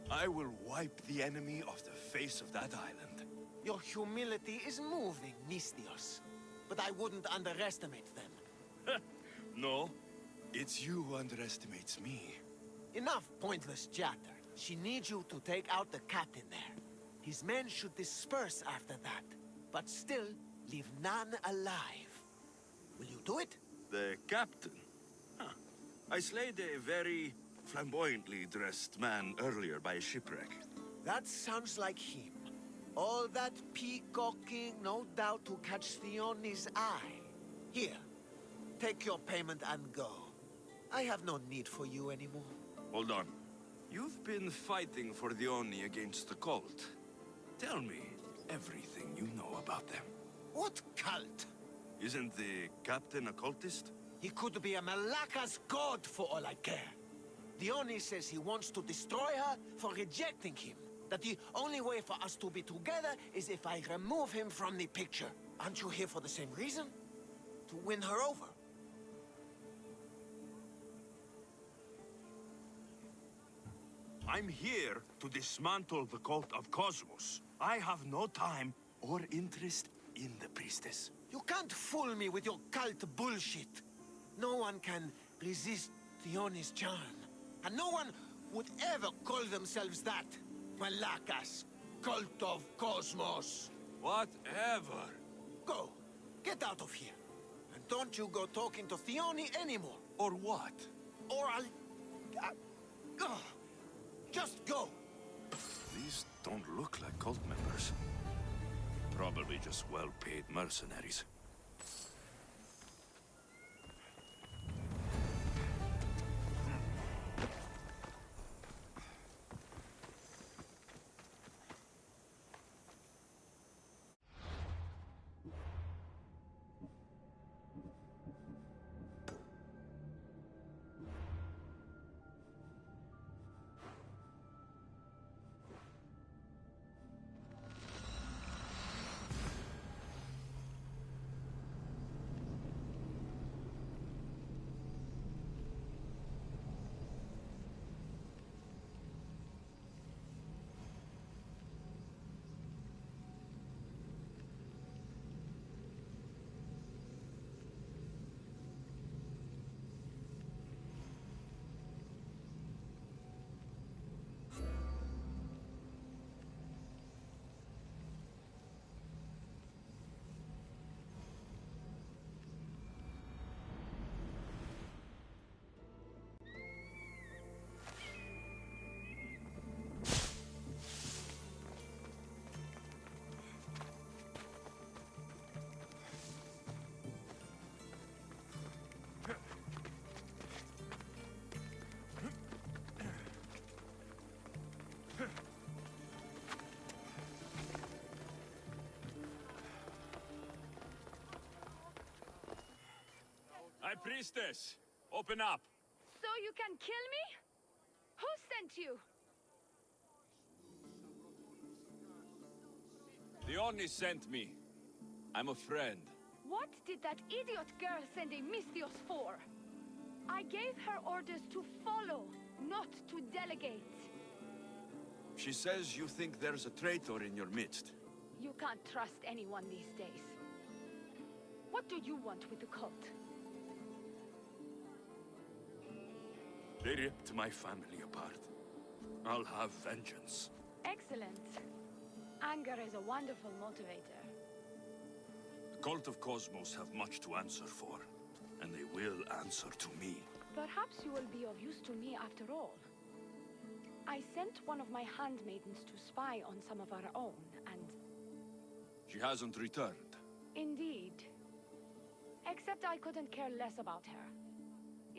[SPEAKER 11] I will wipe the enemy off the face of that island.
[SPEAKER 10] Your humility is moving, Misthios. But I wouldn't underestimate them.
[SPEAKER 11] No, it's you who underestimates me.
[SPEAKER 10] Enough pointless chatter. She needs you to take out the captain there. His men should disperse after that, but still leave none alive. Will you do it?
[SPEAKER 11] The captain? Huh. I slayed a very flamboyantly dressed man earlier by a shipwreck.
[SPEAKER 10] That sounds like him. All that peacocking, no doubt to catch Theoni's eye. Here, take your payment and go. I have no need for you anymore.
[SPEAKER 11] Hold on. You've been fighting for the Oni against the cult. Tell me everything you know about them.
[SPEAKER 10] What cult?
[SPEAKER 11] Isn't the captain a cultist?
[SPEAKER 10] He could be a Malaka's god for all I care. Dione says he wants to destroy her for rejecting him. That the only way for us to be together is if I remove him from the picture. Aren't you here for the same reason? To win her over?
[SPEAKER 11] I'm here to dismantle the cult of Cosmos. I have no time or interest in the priestess.
[SPEAKER 10] You can't fool me with your cult bullshit. No one can resist Theoni's charm. And no one would ever call themselves that. Malakas, cult of Cosmos.
[SPEAKER 11] Whatever.
[SPEAKER 10] Go. Get out of here. And don't you go talking to Theoni anymore.
[SPEAKER 11] Or what?
[SPEAKER 10] Or just go.
[SPEAKER 11] These don't look like cult members. Probably just well-paid mercenaries.
[SPEAKER 2] High Priestess, open up.
[SPEAKER 3] So you can kill me? Who sent you?
[SPEAKER 2] The Oni sent me. I'm a friend.
[SPEAKER 3] What did that idiot girl send a Misthios for? I gave her orders to follow, not to delegate.
[SPEAKER 11] She says you think there's a traitor in your midst.
[SPEAKER 3] You can't trust anyone these days. What do you want with the cult?
[SPEAKER 11] They ripped my family apart. I'll have vengeance.
[SPEAKER 3] Excellent. Anger is a wonderful motivator.
[SPEAKER 11] The cult of Cosmos have much to answer for, and they will answer to me.
[SPEAKER 3] Perhaps you will be of use to me after all. I sent one of my handmaidens to spy on some of our own, and...
[SPEAKER 11] She hasn't returned.
[SPEAKER 3] Indeed. Except I couldn't care less about her.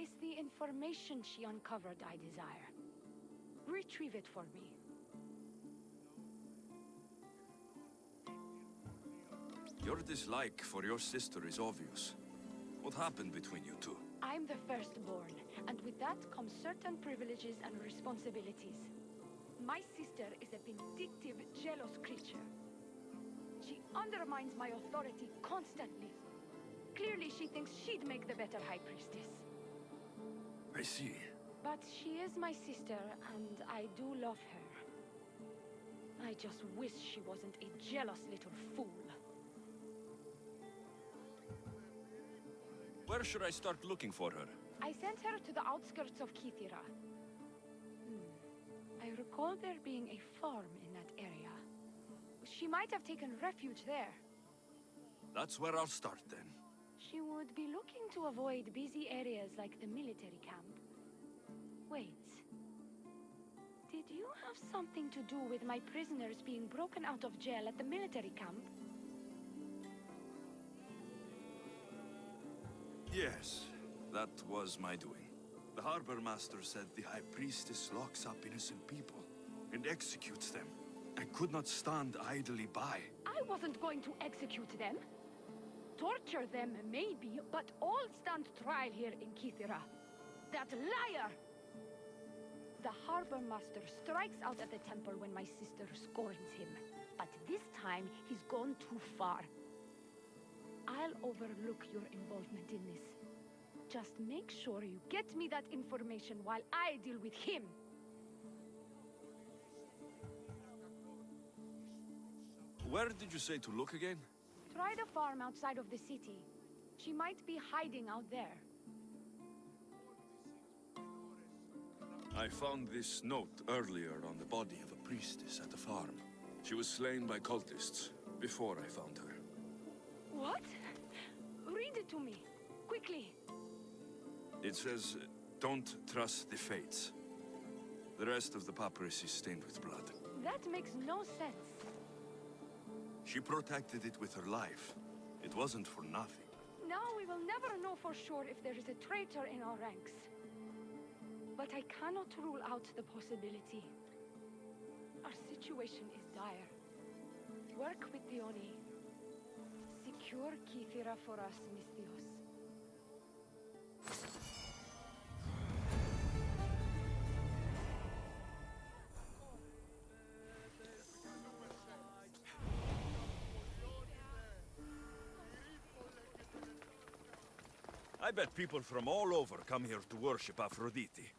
[SPEAKER 3] It's the information she uncovered I desire. Retrieve it for me.
[SPEAKER 11] Your dislike for your sister is obvious. What happened between you two?
[SPEAKER 3] I'm the firstborn, and with that comes certain privileges and responsibilities. My sister is a vindictive, jealous creature. She undermines my authority constantly. Clearly, she thinks she'd make the better High Priestess.
[SPEAKER 9] I see.
[SPEAKER 3] But she is my sister, and I do love her. I just wish she wasn't a jealous little fool.
[SPEAKER 9] Where should I start looking for her?
[SPEAKER 3] I sent her to the outskirts of Kithira. I recall there being a farm in that area. She might have taken refuge there.
[SPEAKER 9] That's where I'll start then.
[SPEAKER 3] She would be looking to avoid busy areas like the military camp. Wait. Did you have something to do with my prisoners being broken out of jail at the military camp?
[SPEAKER 9] Yes, that was my doing. The harbor master said the High Priestess locks up innocent people and executes them. I could not stand idly by.
[SPEAKER 3] I wasn't going to execute them. Torture them, maybe, but all stand trial here in Kithira. That liar! The harbor master strikes out at the temple when my sister scorns him. But this time, he's gone too far. I'll overlook your involvement in this. Just make sure you get me that information while I deal with him.
[SPEAKER 9] Where did you say to look again?
[SPEAKER 3] Try the farm outside of the city. She might be hiding out there.
[SPEAKER 9] I found this note earlier on the body of a priestess at the farm. She was slain by cultists before I found her.
[SPEAKER 3] What? Read it to me, quickly.
[SPEAKER 9] It says, don't trust the fates. The rest of the papyrus is stained with blood.
[SPEAKER 3] That makes no sense.
[SPEAKER 9] She protected it with her life. It wasn't for nothing.
[SPEAKER 3] Now we will never know for sure if there is a traitor in our ranks. But I cannot rule out the possibility. Our situation is dire. Work with the Oni. Secure Kithira for us, Misthios.
[SPEAKER 4] I bet people from all over come here to worship Aphrodite.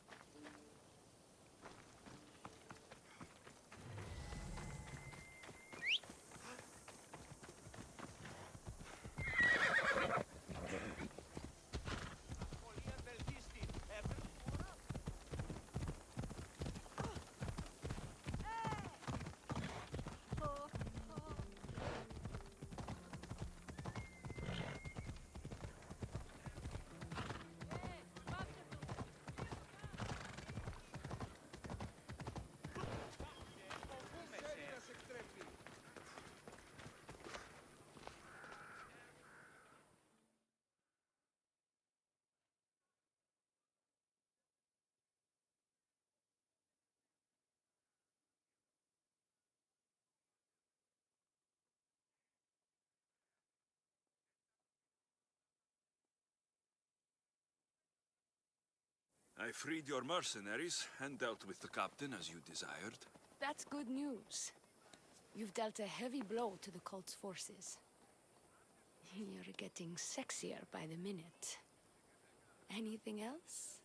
[SPEAKER 4] I freed your mercenaries and dealt with the captain as you desired.
[SPEAKER 3] That's good news. You've dealt a heavy blow to the cult's forces. You're getting sexier by the minute. Anything else?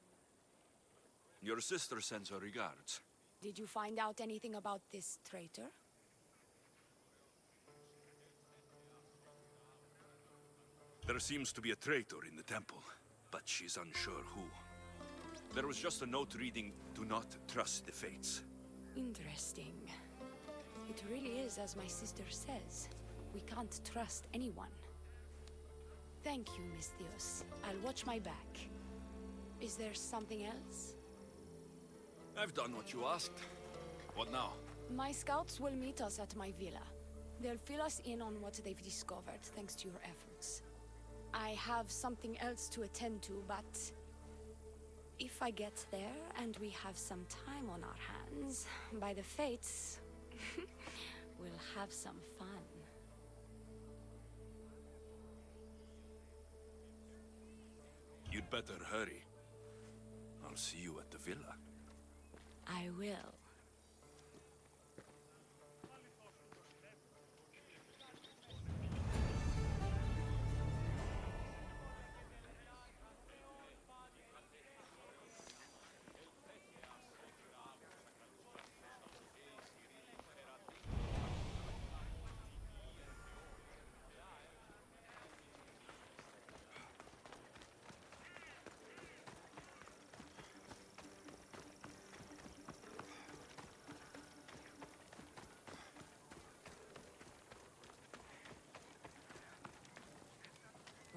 [SPEAKER 4] Your sister sends her regards.
[SPEAKER 3] Did you find out anything about this traitor?
[SPEAKER 4] There seems to be a traitor in the temple, but she's unsure who. There was just a note reading, "Do not trust the fates."
[SPEAKER 3] Interesting. It really is as my sister says. We can't trust anyone. Thank you, Misthios. I'll watch my back. Is there something else?
[SPEAKER 9] I've done what you asked. What now?
[SPEAKER 3] My scouts will meet us at my villa. They'll fill us in on what they've discovered, thanks to your efforts. I have something else to attend to, but if I get there and we have some time on our hands, by the fates, we'll have some fun.
[SPEAKER 4] You'd better hurry. I'll see you at the villa.
[SPEAKER 3] I will.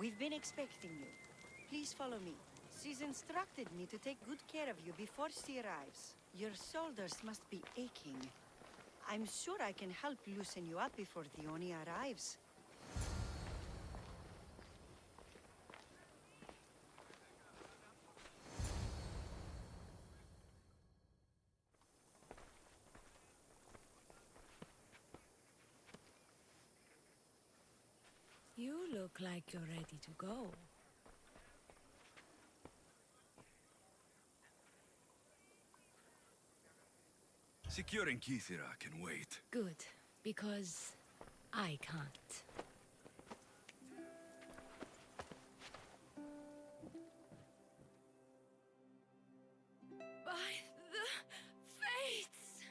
[SPEAKER 12] We've been expecting you. Please follow me. She's instructed me to take good care of you before she arrives. Your shoulders must be aching. I'm sure I can help loosen you up before the Oni arrives.
[SPEAKER 3] You look like you're ready to go.
[SPEAKER 4] Securing Kithira can wait.
[SPEAKER 3] Good, because I can't. By the fates!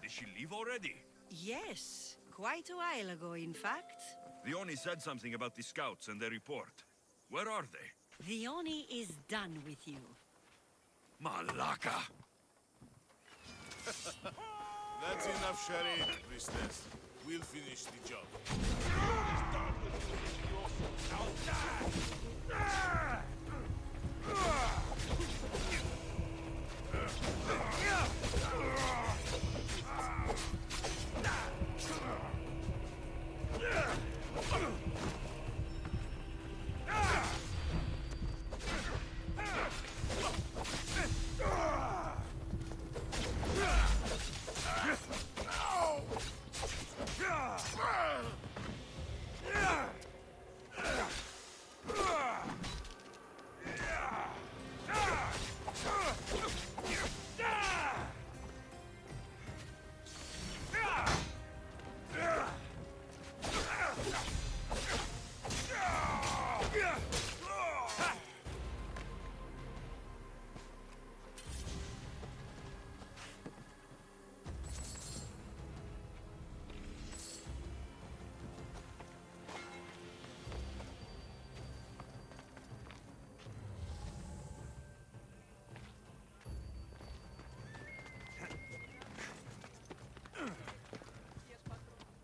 [SPEAKER 4] Did she leave already?
[SPEAKER 12] Yes, quite a while ago, in fact.
[SPEAKER 4] The Oni said something about the scouts and their report. Where are they?
[SPEAKER 12] The Oni is done with you.
[SPEAKER 4] Malaka!
[SPEAKER 1] That's enough charade, priestess. We'll finish the job.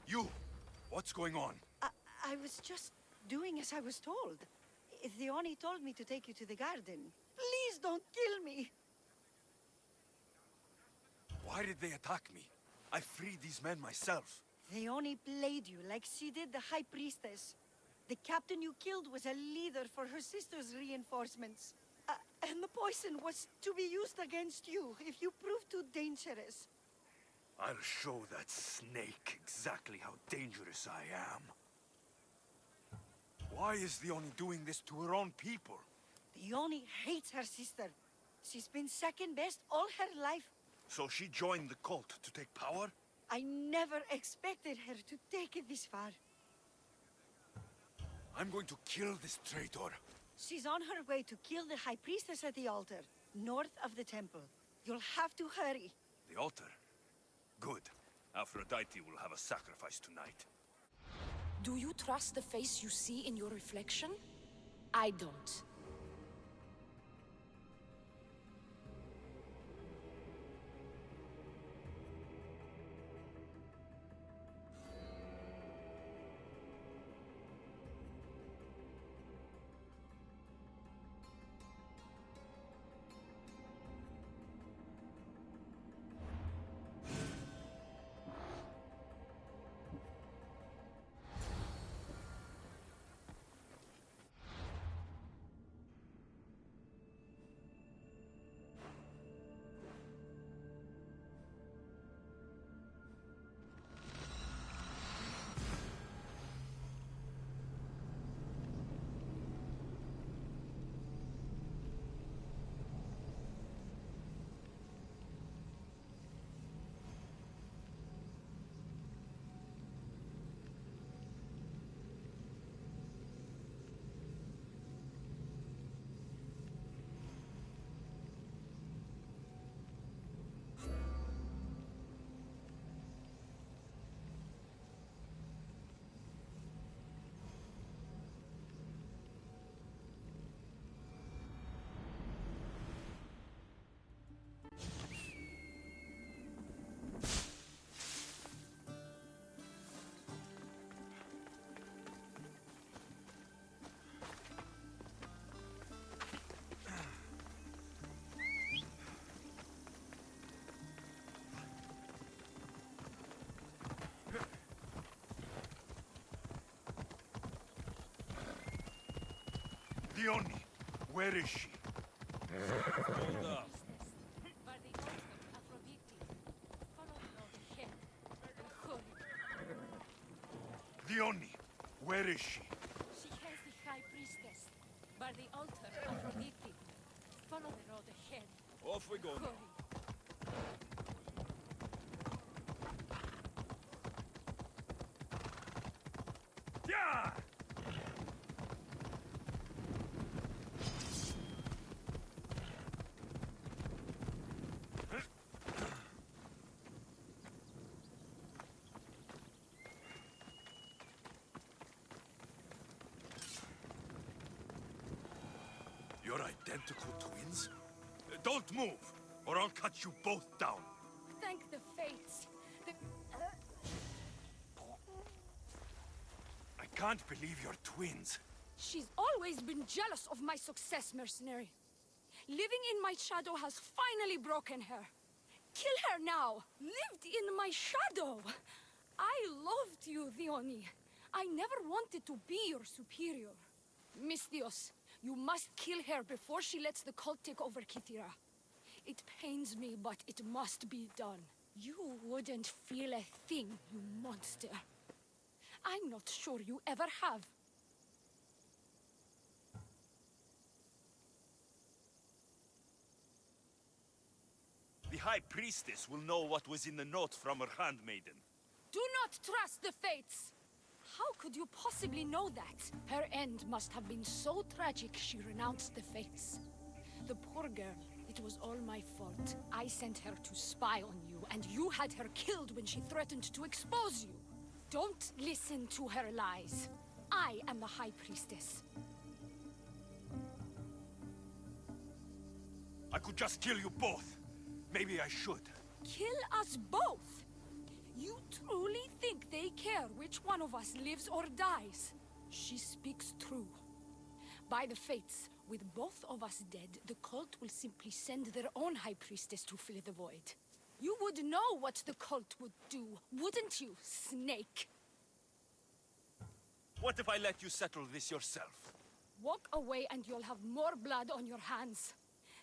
[SPEAKER 4] You! What's going on?
[SPEAKER 12] I was just doing as I was told. The Oni told me to take you to the garden. Please don't kill me!
[SPEAKER 4] Why did they attack me? I freed these men myself.
[SPEAKER 12] The Oni played you like she did the High Priestess. The captain you killed was a leader for her sister's reinforcements. And the poison was to be used against you if you prove too dangerous.
[SPEAKER 4] I'll show that snake exactly how dangerous I am. Why is the Oni doing this to her own people?
[SPEAKER 12] The Oni hates her sister. She's been second best all her life.
[SPEAKER 4] So she joined the cult to take power?
[SPEAKER 12] I never expected her to take it this far.
[SPEAKER 4] I'm going to kill this traitor.
[SPEAKER 12] She's on her way to kill the High Priestess at the altar, north of the temple. You'll have to hurry.
[SPEAKER 4] The altar? Good. Aphrodite will have a sacrifice tonight.
[SPEAKER 3] Do you trust the face you see in your reflection? I don't.
[SPEAKER 4] Dione, where is she?
[SPEAKER 5] Hold up.
[SPEAKER 3] By the altar of Aphrodite. Follow the road ahead. Hurry.
[SPEAKER 4] Dione, where is she?
[SPEAKER 3] She has the High Priestess. By the altar of Aphrodite. Follow the road ahead.
[SPEAKER 5] Off we go now.
[SPEAKER 3] Hurry.
[SPEAKER 4] Yeah! You're identical twins? Don't move, or I'll cut you both down.
[SPEAKER 3] Thank the fates.
[SPEAKER 4] I can't believe you're twins.
[SPEAKER 3] She's always been jealous of my success, mercenary. Living in my shadow has finally broken her. Kill her now! Lived in my shadow! I loved you, Dione. I never wanted to be your superior. Misthios, you must kill her before she lets the cult take over Kythera. It pains me, but it must be done. You wouldn't feel a thing, you monster. I'm not sure you ever have.
[SPEAKER 4] The High Priestess will know what was in the note from her handmaiden.
[SPEAKER 3] Do not trust the fates! How could you possibly know that? Her end must have been so tragic she renounced the fates. The poor girl, it was all my fault. I sent her to spy on you, and you had her killed when she threatened to expose you. Don't listen to her lies. I am the High Priestess.
[SPEAKER 4] I could just kill you both. Maybe I should.
[SPEAKER 3] Kill us both? You truly think they care which one of us lives or dies? She speaks true. By the fates, with both of us dead, the cult will simply send their own High Priestess to fill the void. You would know what the cult would do, wouldn't you, Snake?
[SPEAKER 4] What if I let you settle this yourself?
[SPEAKER 3] Walk away and you'll have more blood on your hands.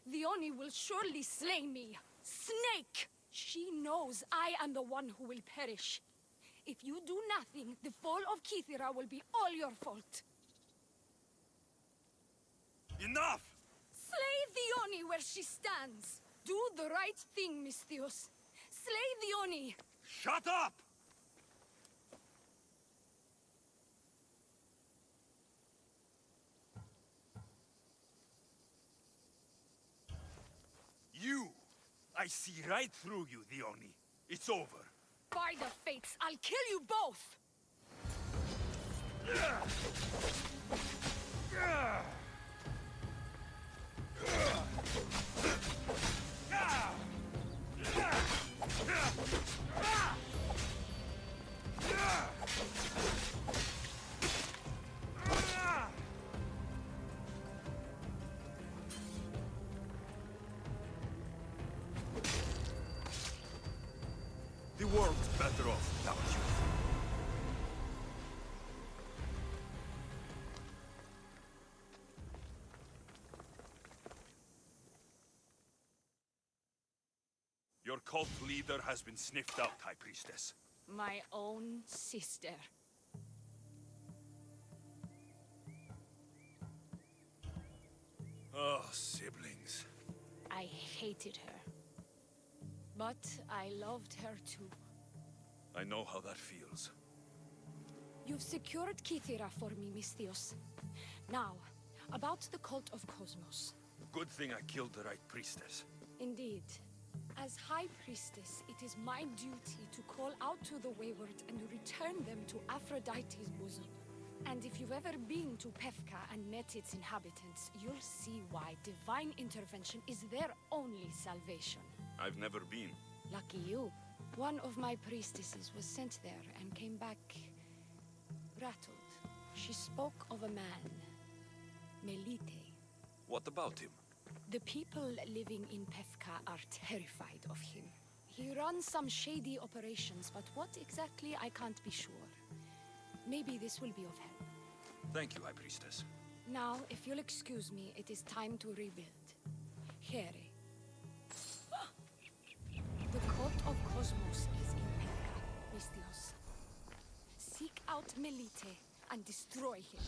[SPEAKER 3] Dione will surely slay me. Snake! She knows I am the one who will perish. If you do nothing, the fall of Kythera will be all your fault.
[SPEAKER 4] Enough!
[SPEAKER 3] Slay Dione where she stands. Do the right thing, Misthios. Slay Dione.
[SPEAKER 4] Shut up! You! I see right through you, Dione. It's over.
[SPEAKER 3] By the fates, I'll kill you both!
[SPEAKER 4] The world's better off without you. Your cult leader has been sniffed out, High Priestess.
[SPEAKER 3] My own sister.
[SPEAKER 4] Oh, siblings.
[SPEAKER 3] I hated her. But I loved her too.
[SPEAKER 4] I know how that feels.
[SPEAKER 3] You've secured Kythera for me, Misthios. Now, about the cult of Cosmos.
[SPEAKER 4] Good thing I killed the right priestess.
[SPEAKER 3] Indeed. As High Priestess, it is my duty to call out to the wayward and return them to Aphrodite's bosom. And if you've ever been to Pefka and met its inhabitants, you'll see why divine intervention is their only salvation.
[SPEAKER 4] I've never been.
[SPEAKER 3] Lucky you. One of my priestesses was sent there and came back rattled. She spoke of a man, Melite.
[SPEAKER 4] What about him?
[SPEAKER 3] The people living in Pefka are terrified of him. He runs some shady operations, but what exactly I can't be sure. Maybe this will be of help.
[SPEAKER 4] Thank you, High Priestess.
[SPEAKER 3] Now, if you'll excuse me, it is time to rebuild. Harry. The cult of Cosmos is in Pelka, Mistios. Seek out Melite and destroy him.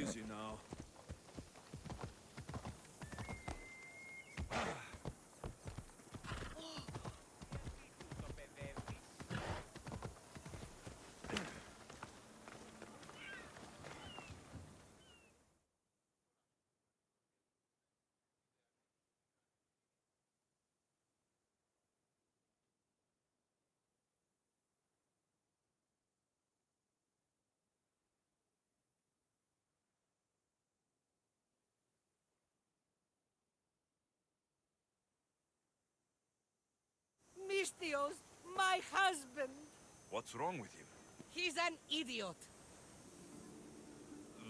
[SPEAKER 4] Easy now.
[SPEAKER 13] Mistios, my husband.
[SPEAKER 4] What's wrong with him?
[SPEAKER 13] He's an idiot.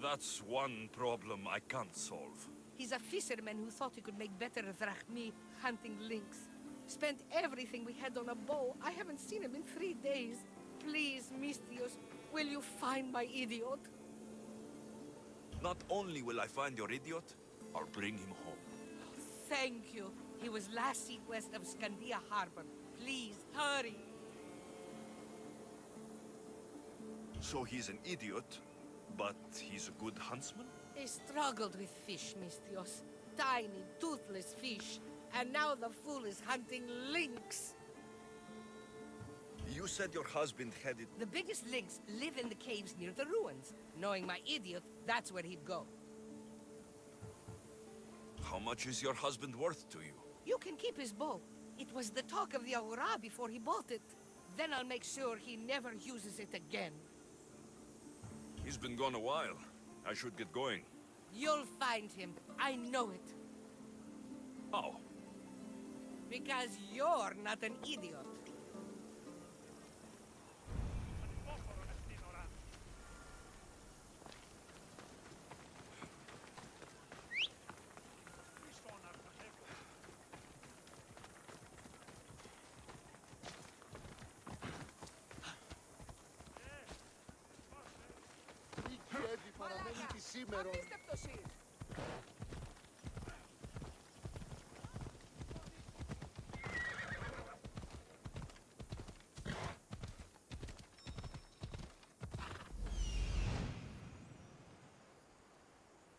[SPEAKER 4] That's one problem I can't solve.
[SPEAKER 13] He's a fisherman who thought he could make better drachmi hunting lynx. Spent everything we had on a bow. I haven't seen him in 3 days. Please, Mistios, will you find my idiot?
[SPEAKER 4] Not only will I find your idiot, I'll bring him home.
[SPEAKER 13] Thank you. He was last seen west of Scandia Harbor. Please, hurry.
[SPEAKER 4] So he's an idiot, but he's a good huntsman?
[SPEAKER 13] He struggled with fish, Mistios. Tiny, toothless fish. And now the fool is hunting lynx.
[SPEAKER 11] You said your husband headed...
[SPEAKER 13] The biggest lynx live in the caves near the ruins. Knowing my idiot, that's where he'd go.
[SPEAKER 4] How much is your husband worth to you?
[SPEAKER 13] You can keep his bow. It was the talk of the Aura before he bought it. Then I'll make sure he never uses it again.
[SPEAKER 4] He's been gone a while. I should get going.
[SPEAKER 13] You'll find him. I know it.
[SPEAKER 4] How?
[SPEAKER 13] Because you're not an idiot.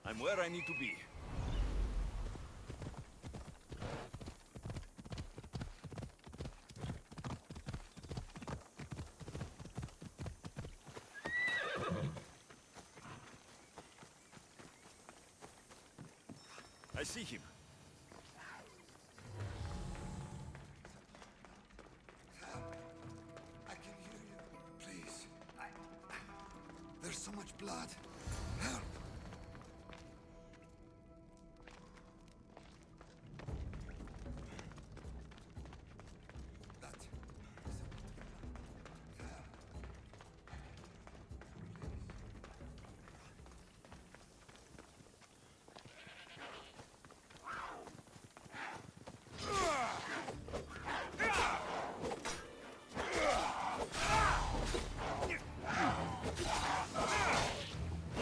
[SPEAKER 4] I'm where I need to be. I see him.
[SPEAKER 11] I can hear you. Please. There's so much blood. Help! That is a lot of blood.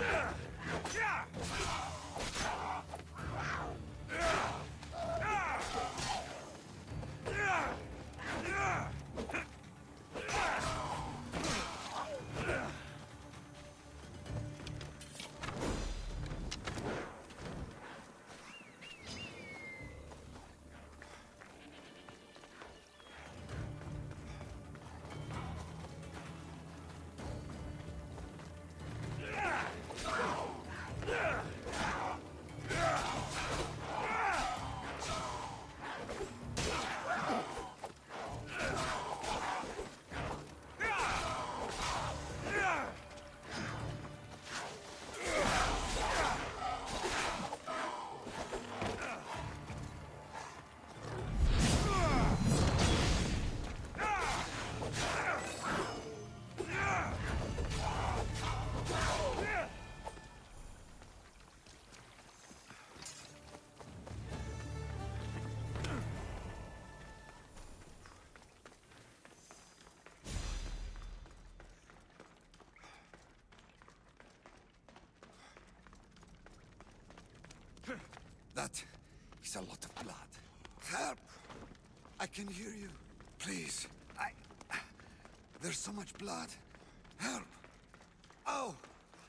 [SPEAKER 11] Help! That is a lot of blood. Help! I can hear you. Please. There's so much blood. Help! Ow!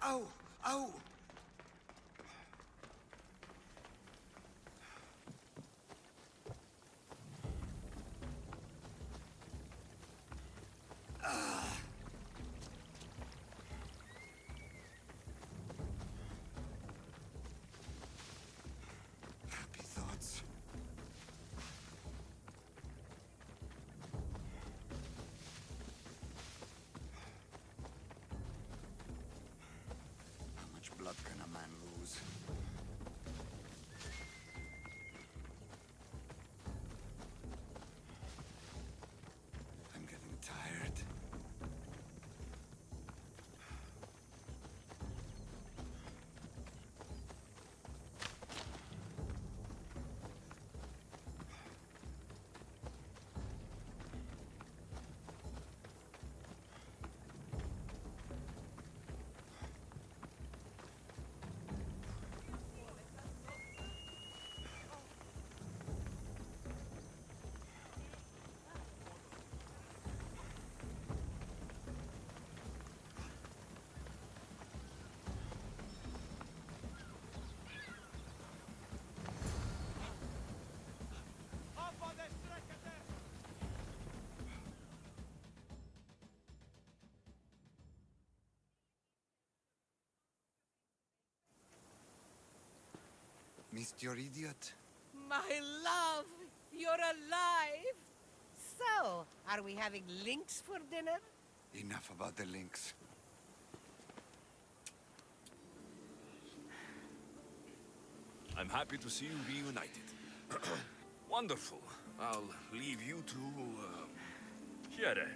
[SPEAKER 11] Ow! Ow! Happy thoughts. How much blood? missed your idiot.
[SPEAKER 13] My love, you're alive! So, are we having links for dinner?
[SPEAKER 11] Enough about the links.
[SPEAKER 4] I'm happy to see you reunited. Wonderful. I'll leave you to, Chiere.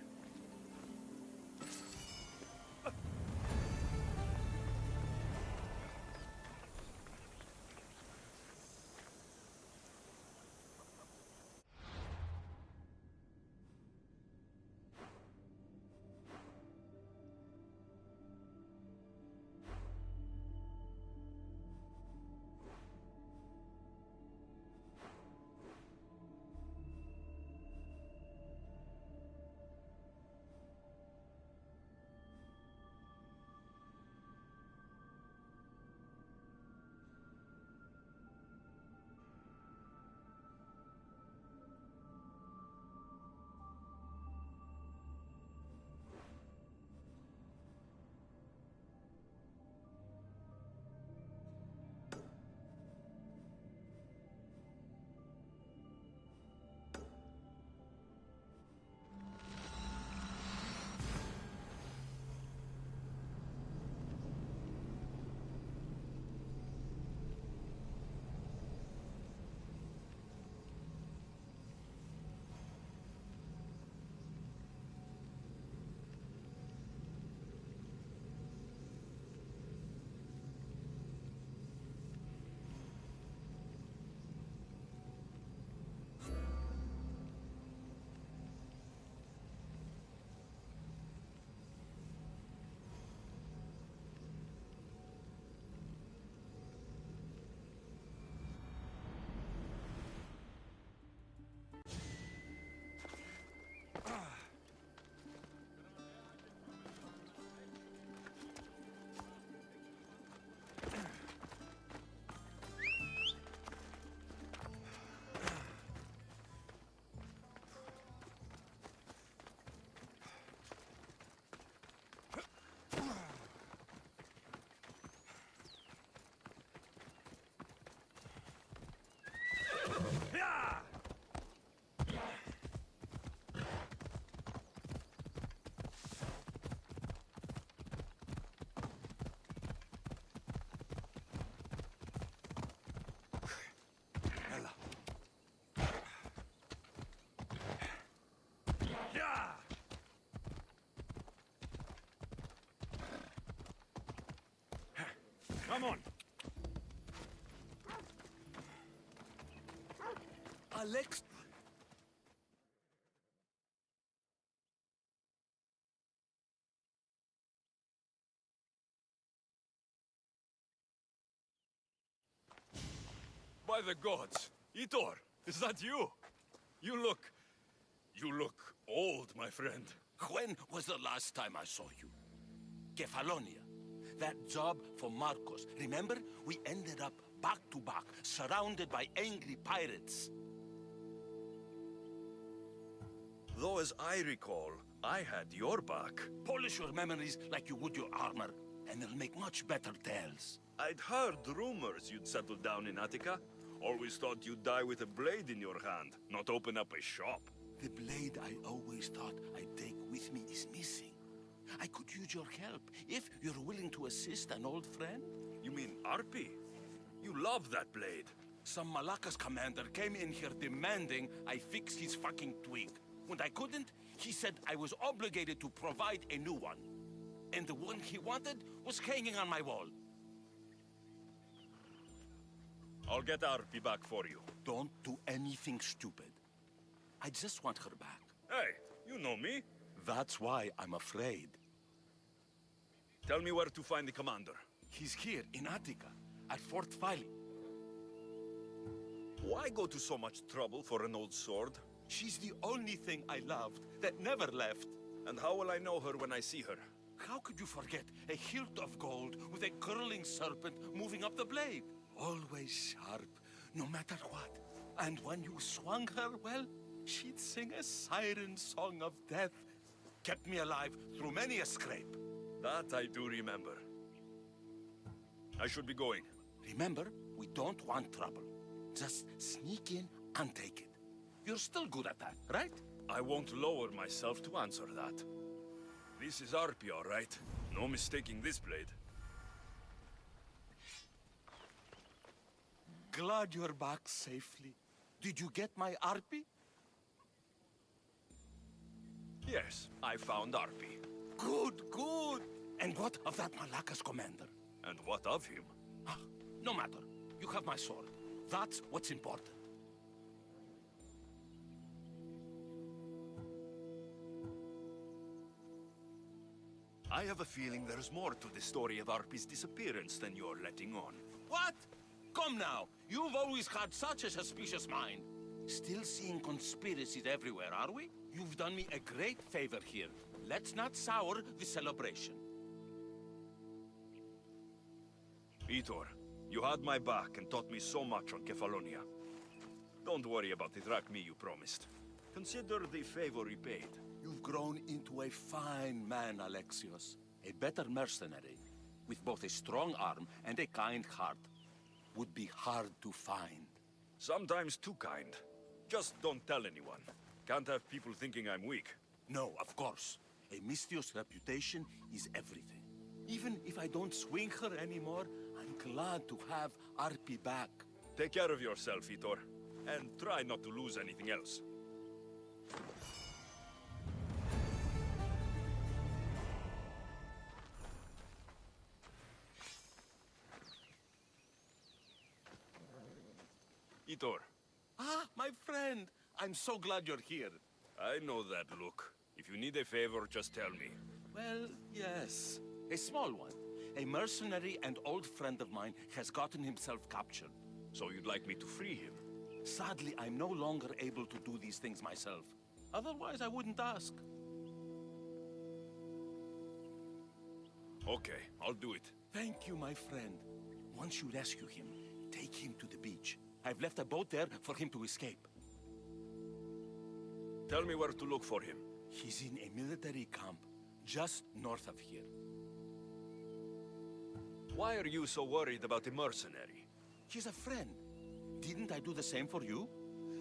[SPEAKER 4] Come on.
[SPEAKER 5] Alex...
[SPEAKER 4] By the gods. Itor, is that you? You look old, my friend.
[SPEAKER 5] When was the last time I saw you? Kefalonia. That job for Marcos. Remember? We ended up back to back, surrounded by angry pirates.
[SPEAKER 4] Though as I recall, I had your back.
[SPEAKER 5] Polish your memories like you would your armor, and they'll make much better tales.
[SPEAKER 4] I'd heard rumors you'd settle down in Attica. Always thought you'd die with a blade in your hand, not open up a shop.
[SPEAKER 5] The blade I always thought I'd take with me is missing. I could use your help, if you're willing to assist an old friend.
[SPEAKER 4] You mean Arpi? You love that blade.
[SPEAKER 5] Some Malacca's commander came in here demanding I fix his fucking twig. When I couldn't, he said I was obligated to provide a new one. And the one he wanted was hanging on my wall.
[SPEAKER 4] I'll get Arpi back for you.
[SPEAKER 5] Don't do anything stupid. I just want her back.
[SPEAKER 4] Hey, you know me.
[SPEAKER 5] That's why I'm afraid.
[SPEAKER 4] Tell me where to find the commander.
[SPEAKER 5] He's here in Attica, at Fort Fili.
[SPEAKER 4] Why go to so much trouble for an old sword?
[SPEAKER 5] She's the only thing I loved that never left.
[SPEAKER 4] And how will I know her when I see her?
[SPEAKER 5] How could you forget a hilt of gold with a curling serpent moving up the blade? Always sharp, no matter what. And when you swung her, well, she'd sing a siren song of death. Kept me alive through many a scrape.
[SPEAKER 4] That I do remember. I should be going.
[SPEAKER 5] Remember, we don't want trouble. Just sneak in and take it. You're still good at that, right?
[SPEAKER 4] I won't lower myself to answer that. This is Arpi, all right? No mistaking this blade.
[SPEAKER 5] Glad you're back safely. Did you get my Arpi?
[SPEAKER 4] Yes, I found Arpi.
[SPEAKER 5] Good, good. And what of that Malaka's commander?
[SPEAKER 4] And what of him?
[SPEAKER 5] Ah, no matter. You have my sword. That's what's important.
[SPEAKER 4] I have a feeling there's more to the story of Arpi's disappearance than you're letting on.
[SPEAKER 5] What? Come now. You've always had such a suspicious mind. Still seeing conspiracies everywhere, are we? You've done me a great favor here. Let's not sour the celebration.
[SPEAKER 4] Vitor, you had my back and taught me so much on Kefalonia. Don't worry about the drachmi you promised. Consider the favor repaid.
[SPEAKER 5] You've grown into a fine man, Alexios. A better mercenary, with both a strong arm and a kind heart, would be hard to find.
[SPEAKER 4] Sometimes too kind. Just don't tell anyone. Can't have people thinking I'm weak.
[SPEAKER 5] No, of course. A Misthios reputation is everything. Even if I don't swing her anymore, I'm glad to have Arpi back.
[SPEAKER 4] Take care of yourself, Vitor. And try not to lose anything else. Vitor.
[SPEAKER 5] Ah, my friend. I'm so glad you're here.
[SPEAKER 4] I know that look. If you need a favor, just tell me.
[SPEAKER 5] Well, yes. A small one. A mercenary and old friend of mine has gotten himself captured.
[SPEAKER 4] So you'd like me to free him?
[SPEAKER 5] Sadly, I'm no longer able to do these things myself. Otherwise, I wouldn't ask.
[SPEAKER 4] Okay, I'll do it.
[SPEAKER 5] Thank you, my friend. Once you rescue him, take him to the beach. I've left a boat there for him to escape.
[SPEAKER 4] Tell me where to look for him.
[SPEAKER 5] He's in a military camp, just north of here.
[SPEAKER 4] Why are you so worried about the mercenary?
[SPEAKER 5] He's a friend. Didn't I do the same for you?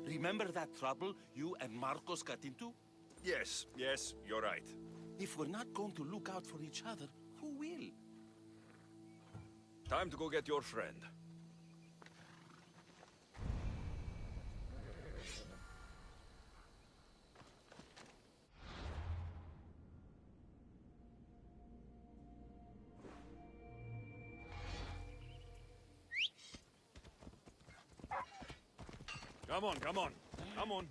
[SPEAKER 5] Remember that trouble you and Marcos got into?
[SPEAKER 4] Yes, you're right.
[SPEAKER 5] If we're not going to look out for each other, who will?
[SPEAKER 4] Time to go get your friend. Come on, come on, come on.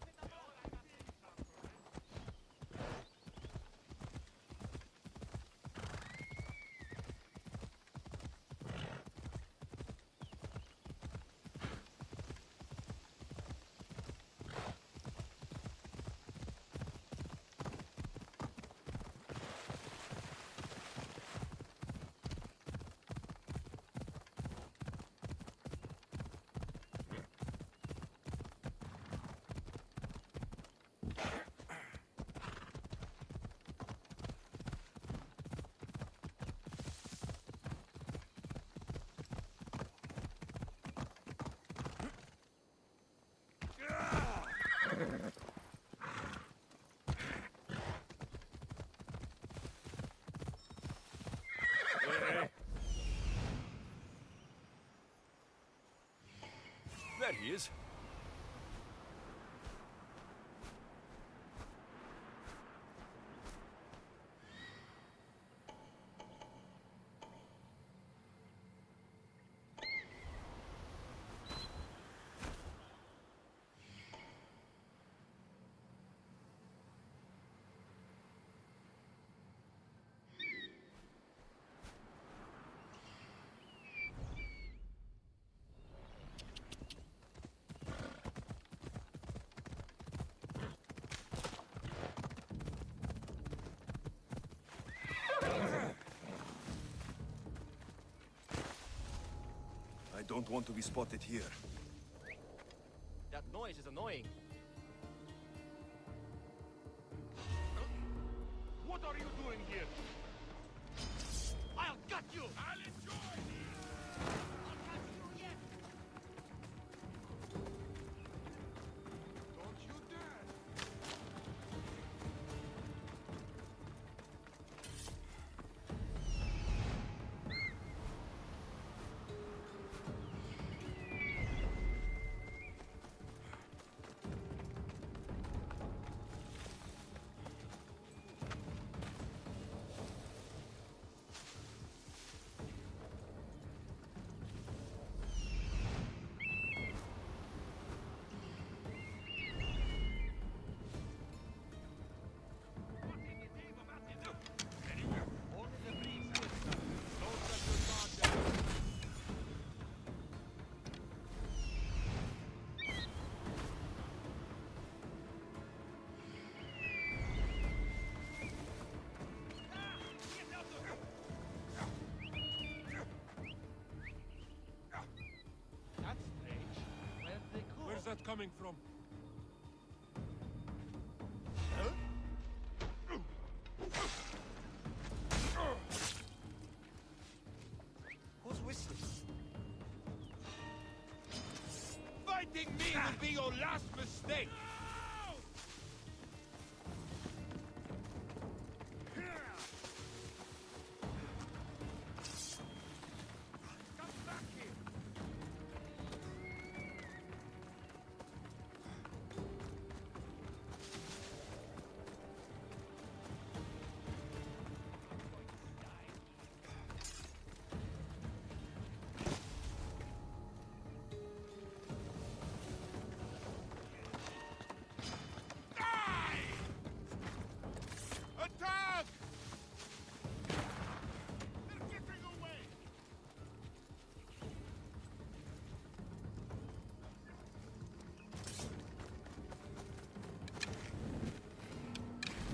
[SPEAKER 4] There he is. I don't want to be spotted here.
[SPEAKER 14] That noise is annoying.
[SPEAKER 2] What are you doing here? I'll gut you! I'll enjoy this! I'll cut you coming from?
[SPEAKER 10] Who's whistling?
[SPEAKER 1] Fighting me will be your last mistake! Attack! They're getting away!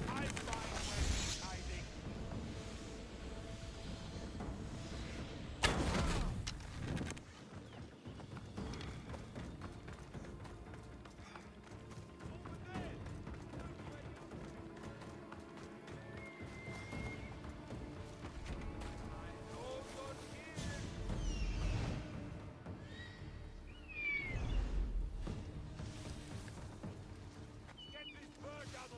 [SPEAKER 1] I find where he's hiding. Get this bird out of...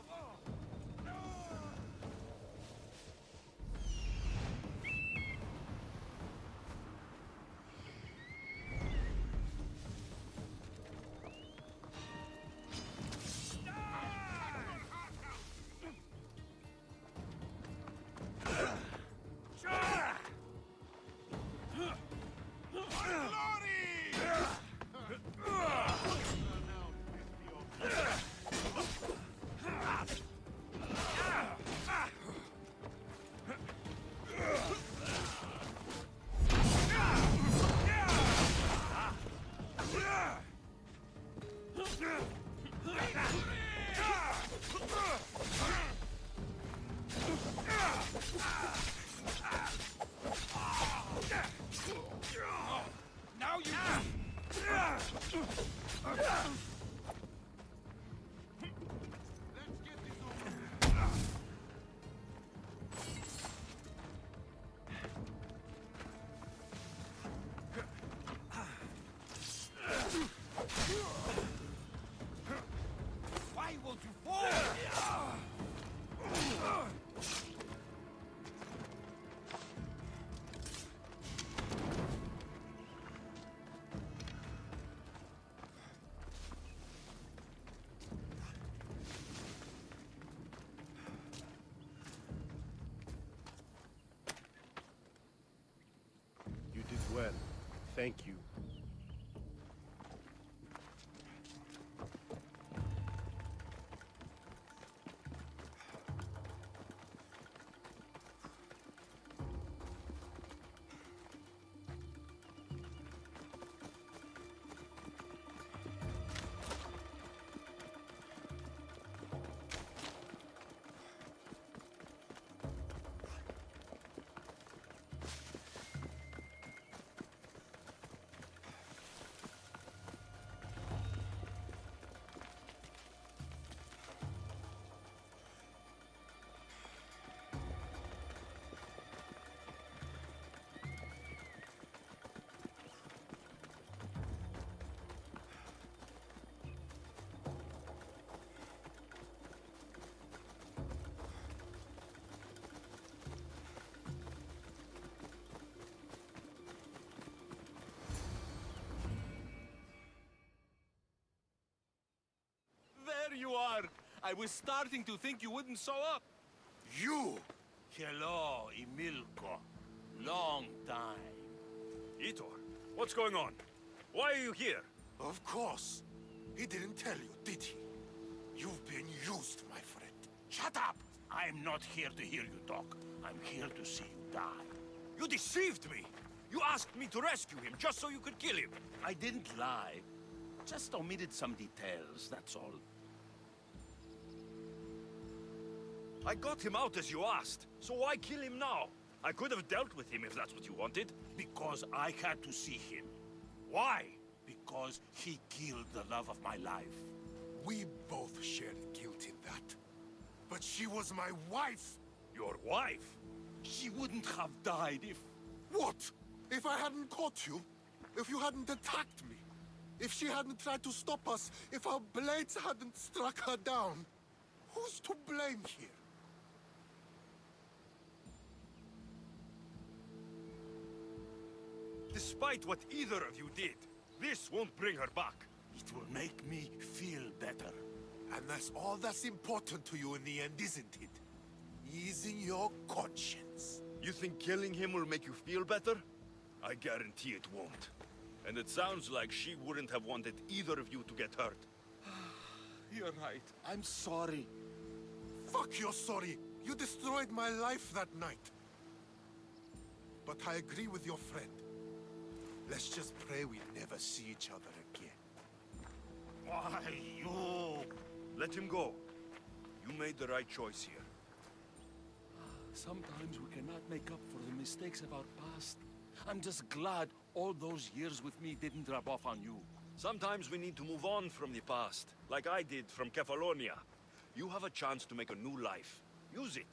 [SPEAKER 1] Now you... Let's get this over. Why won't you fall?
[SPEAKER 15] You did well. Thank you.
[SPEAKER 5] There you are! I was starting to think you wouldn't show up.
[SPEAKER 11] You!
[SPEAKER 5] Hello, Emilko. Long time.
[SPEAKER 4] Itor, what's going on? Why are you here?
[SPEAKER 11] Of course. He didn't tell you, did he? You've been used, my friend.
[SPEAKER 5] Shut up! I'm not here to hear you talk. I'm here to see you die.
[SPEAKER 4] You deceived me! You asked me to rescue him just so you could kill him!
[SPEAKER 5] I didn't lie. Just omitted some details, that's all.
[SPEAKER 4] I got him out as you asked, so why kill him now? I could have dealt with him if that's what you wanted.
[SPEAKER 5] Because I had to see him.
[SPEAKER 4] Why?
[SPEAKER 5] because he killed the love of my life.
[SPEAKER 7] We both shared guilt in that. But she was my wife!
[SPEAKER 4] Your wife?
[SPEAKER 5] She wouldn't have died if...
[SPEAKER 7] What? If I hadn't caught you? If you hadn't attacked me? If she hadn't tried to stop us? If our blades hadn't struck her down? Who's to blame here?
[SPEAKER 4] Despite what either of you did, this won't bring her back.
[SPEAKER 5] It will make me feel better.
[SPEAKER 7] And that's all that's important to you in the end, isn't it? Easing your conscience.
[SPEAKER 4] You think killing him will make you feel better? I guarantee it won't. And it sounds like she wouldn't have wanted either of you to get hurt.
[SPEAKER 5] You're right. I'm sorry.
[SPEAKER 7] Fuck your sorry. You destroyed my life that night. But I agree with your friend. Let's just pray we never see each other again.
[SPEAKER 5] Why, you...
[SPEAKER 4] Let him go. You made the right choice here.
[SPEAKER 5] Sometimes we cannot make up for the mistakes of our past. I'm just glad all those years with me didn't rub off on you.
[SPEAKER 4] Sometimes we need to move on from the past, like I did from Kefalonia. You have a chance to make a new life. Use it.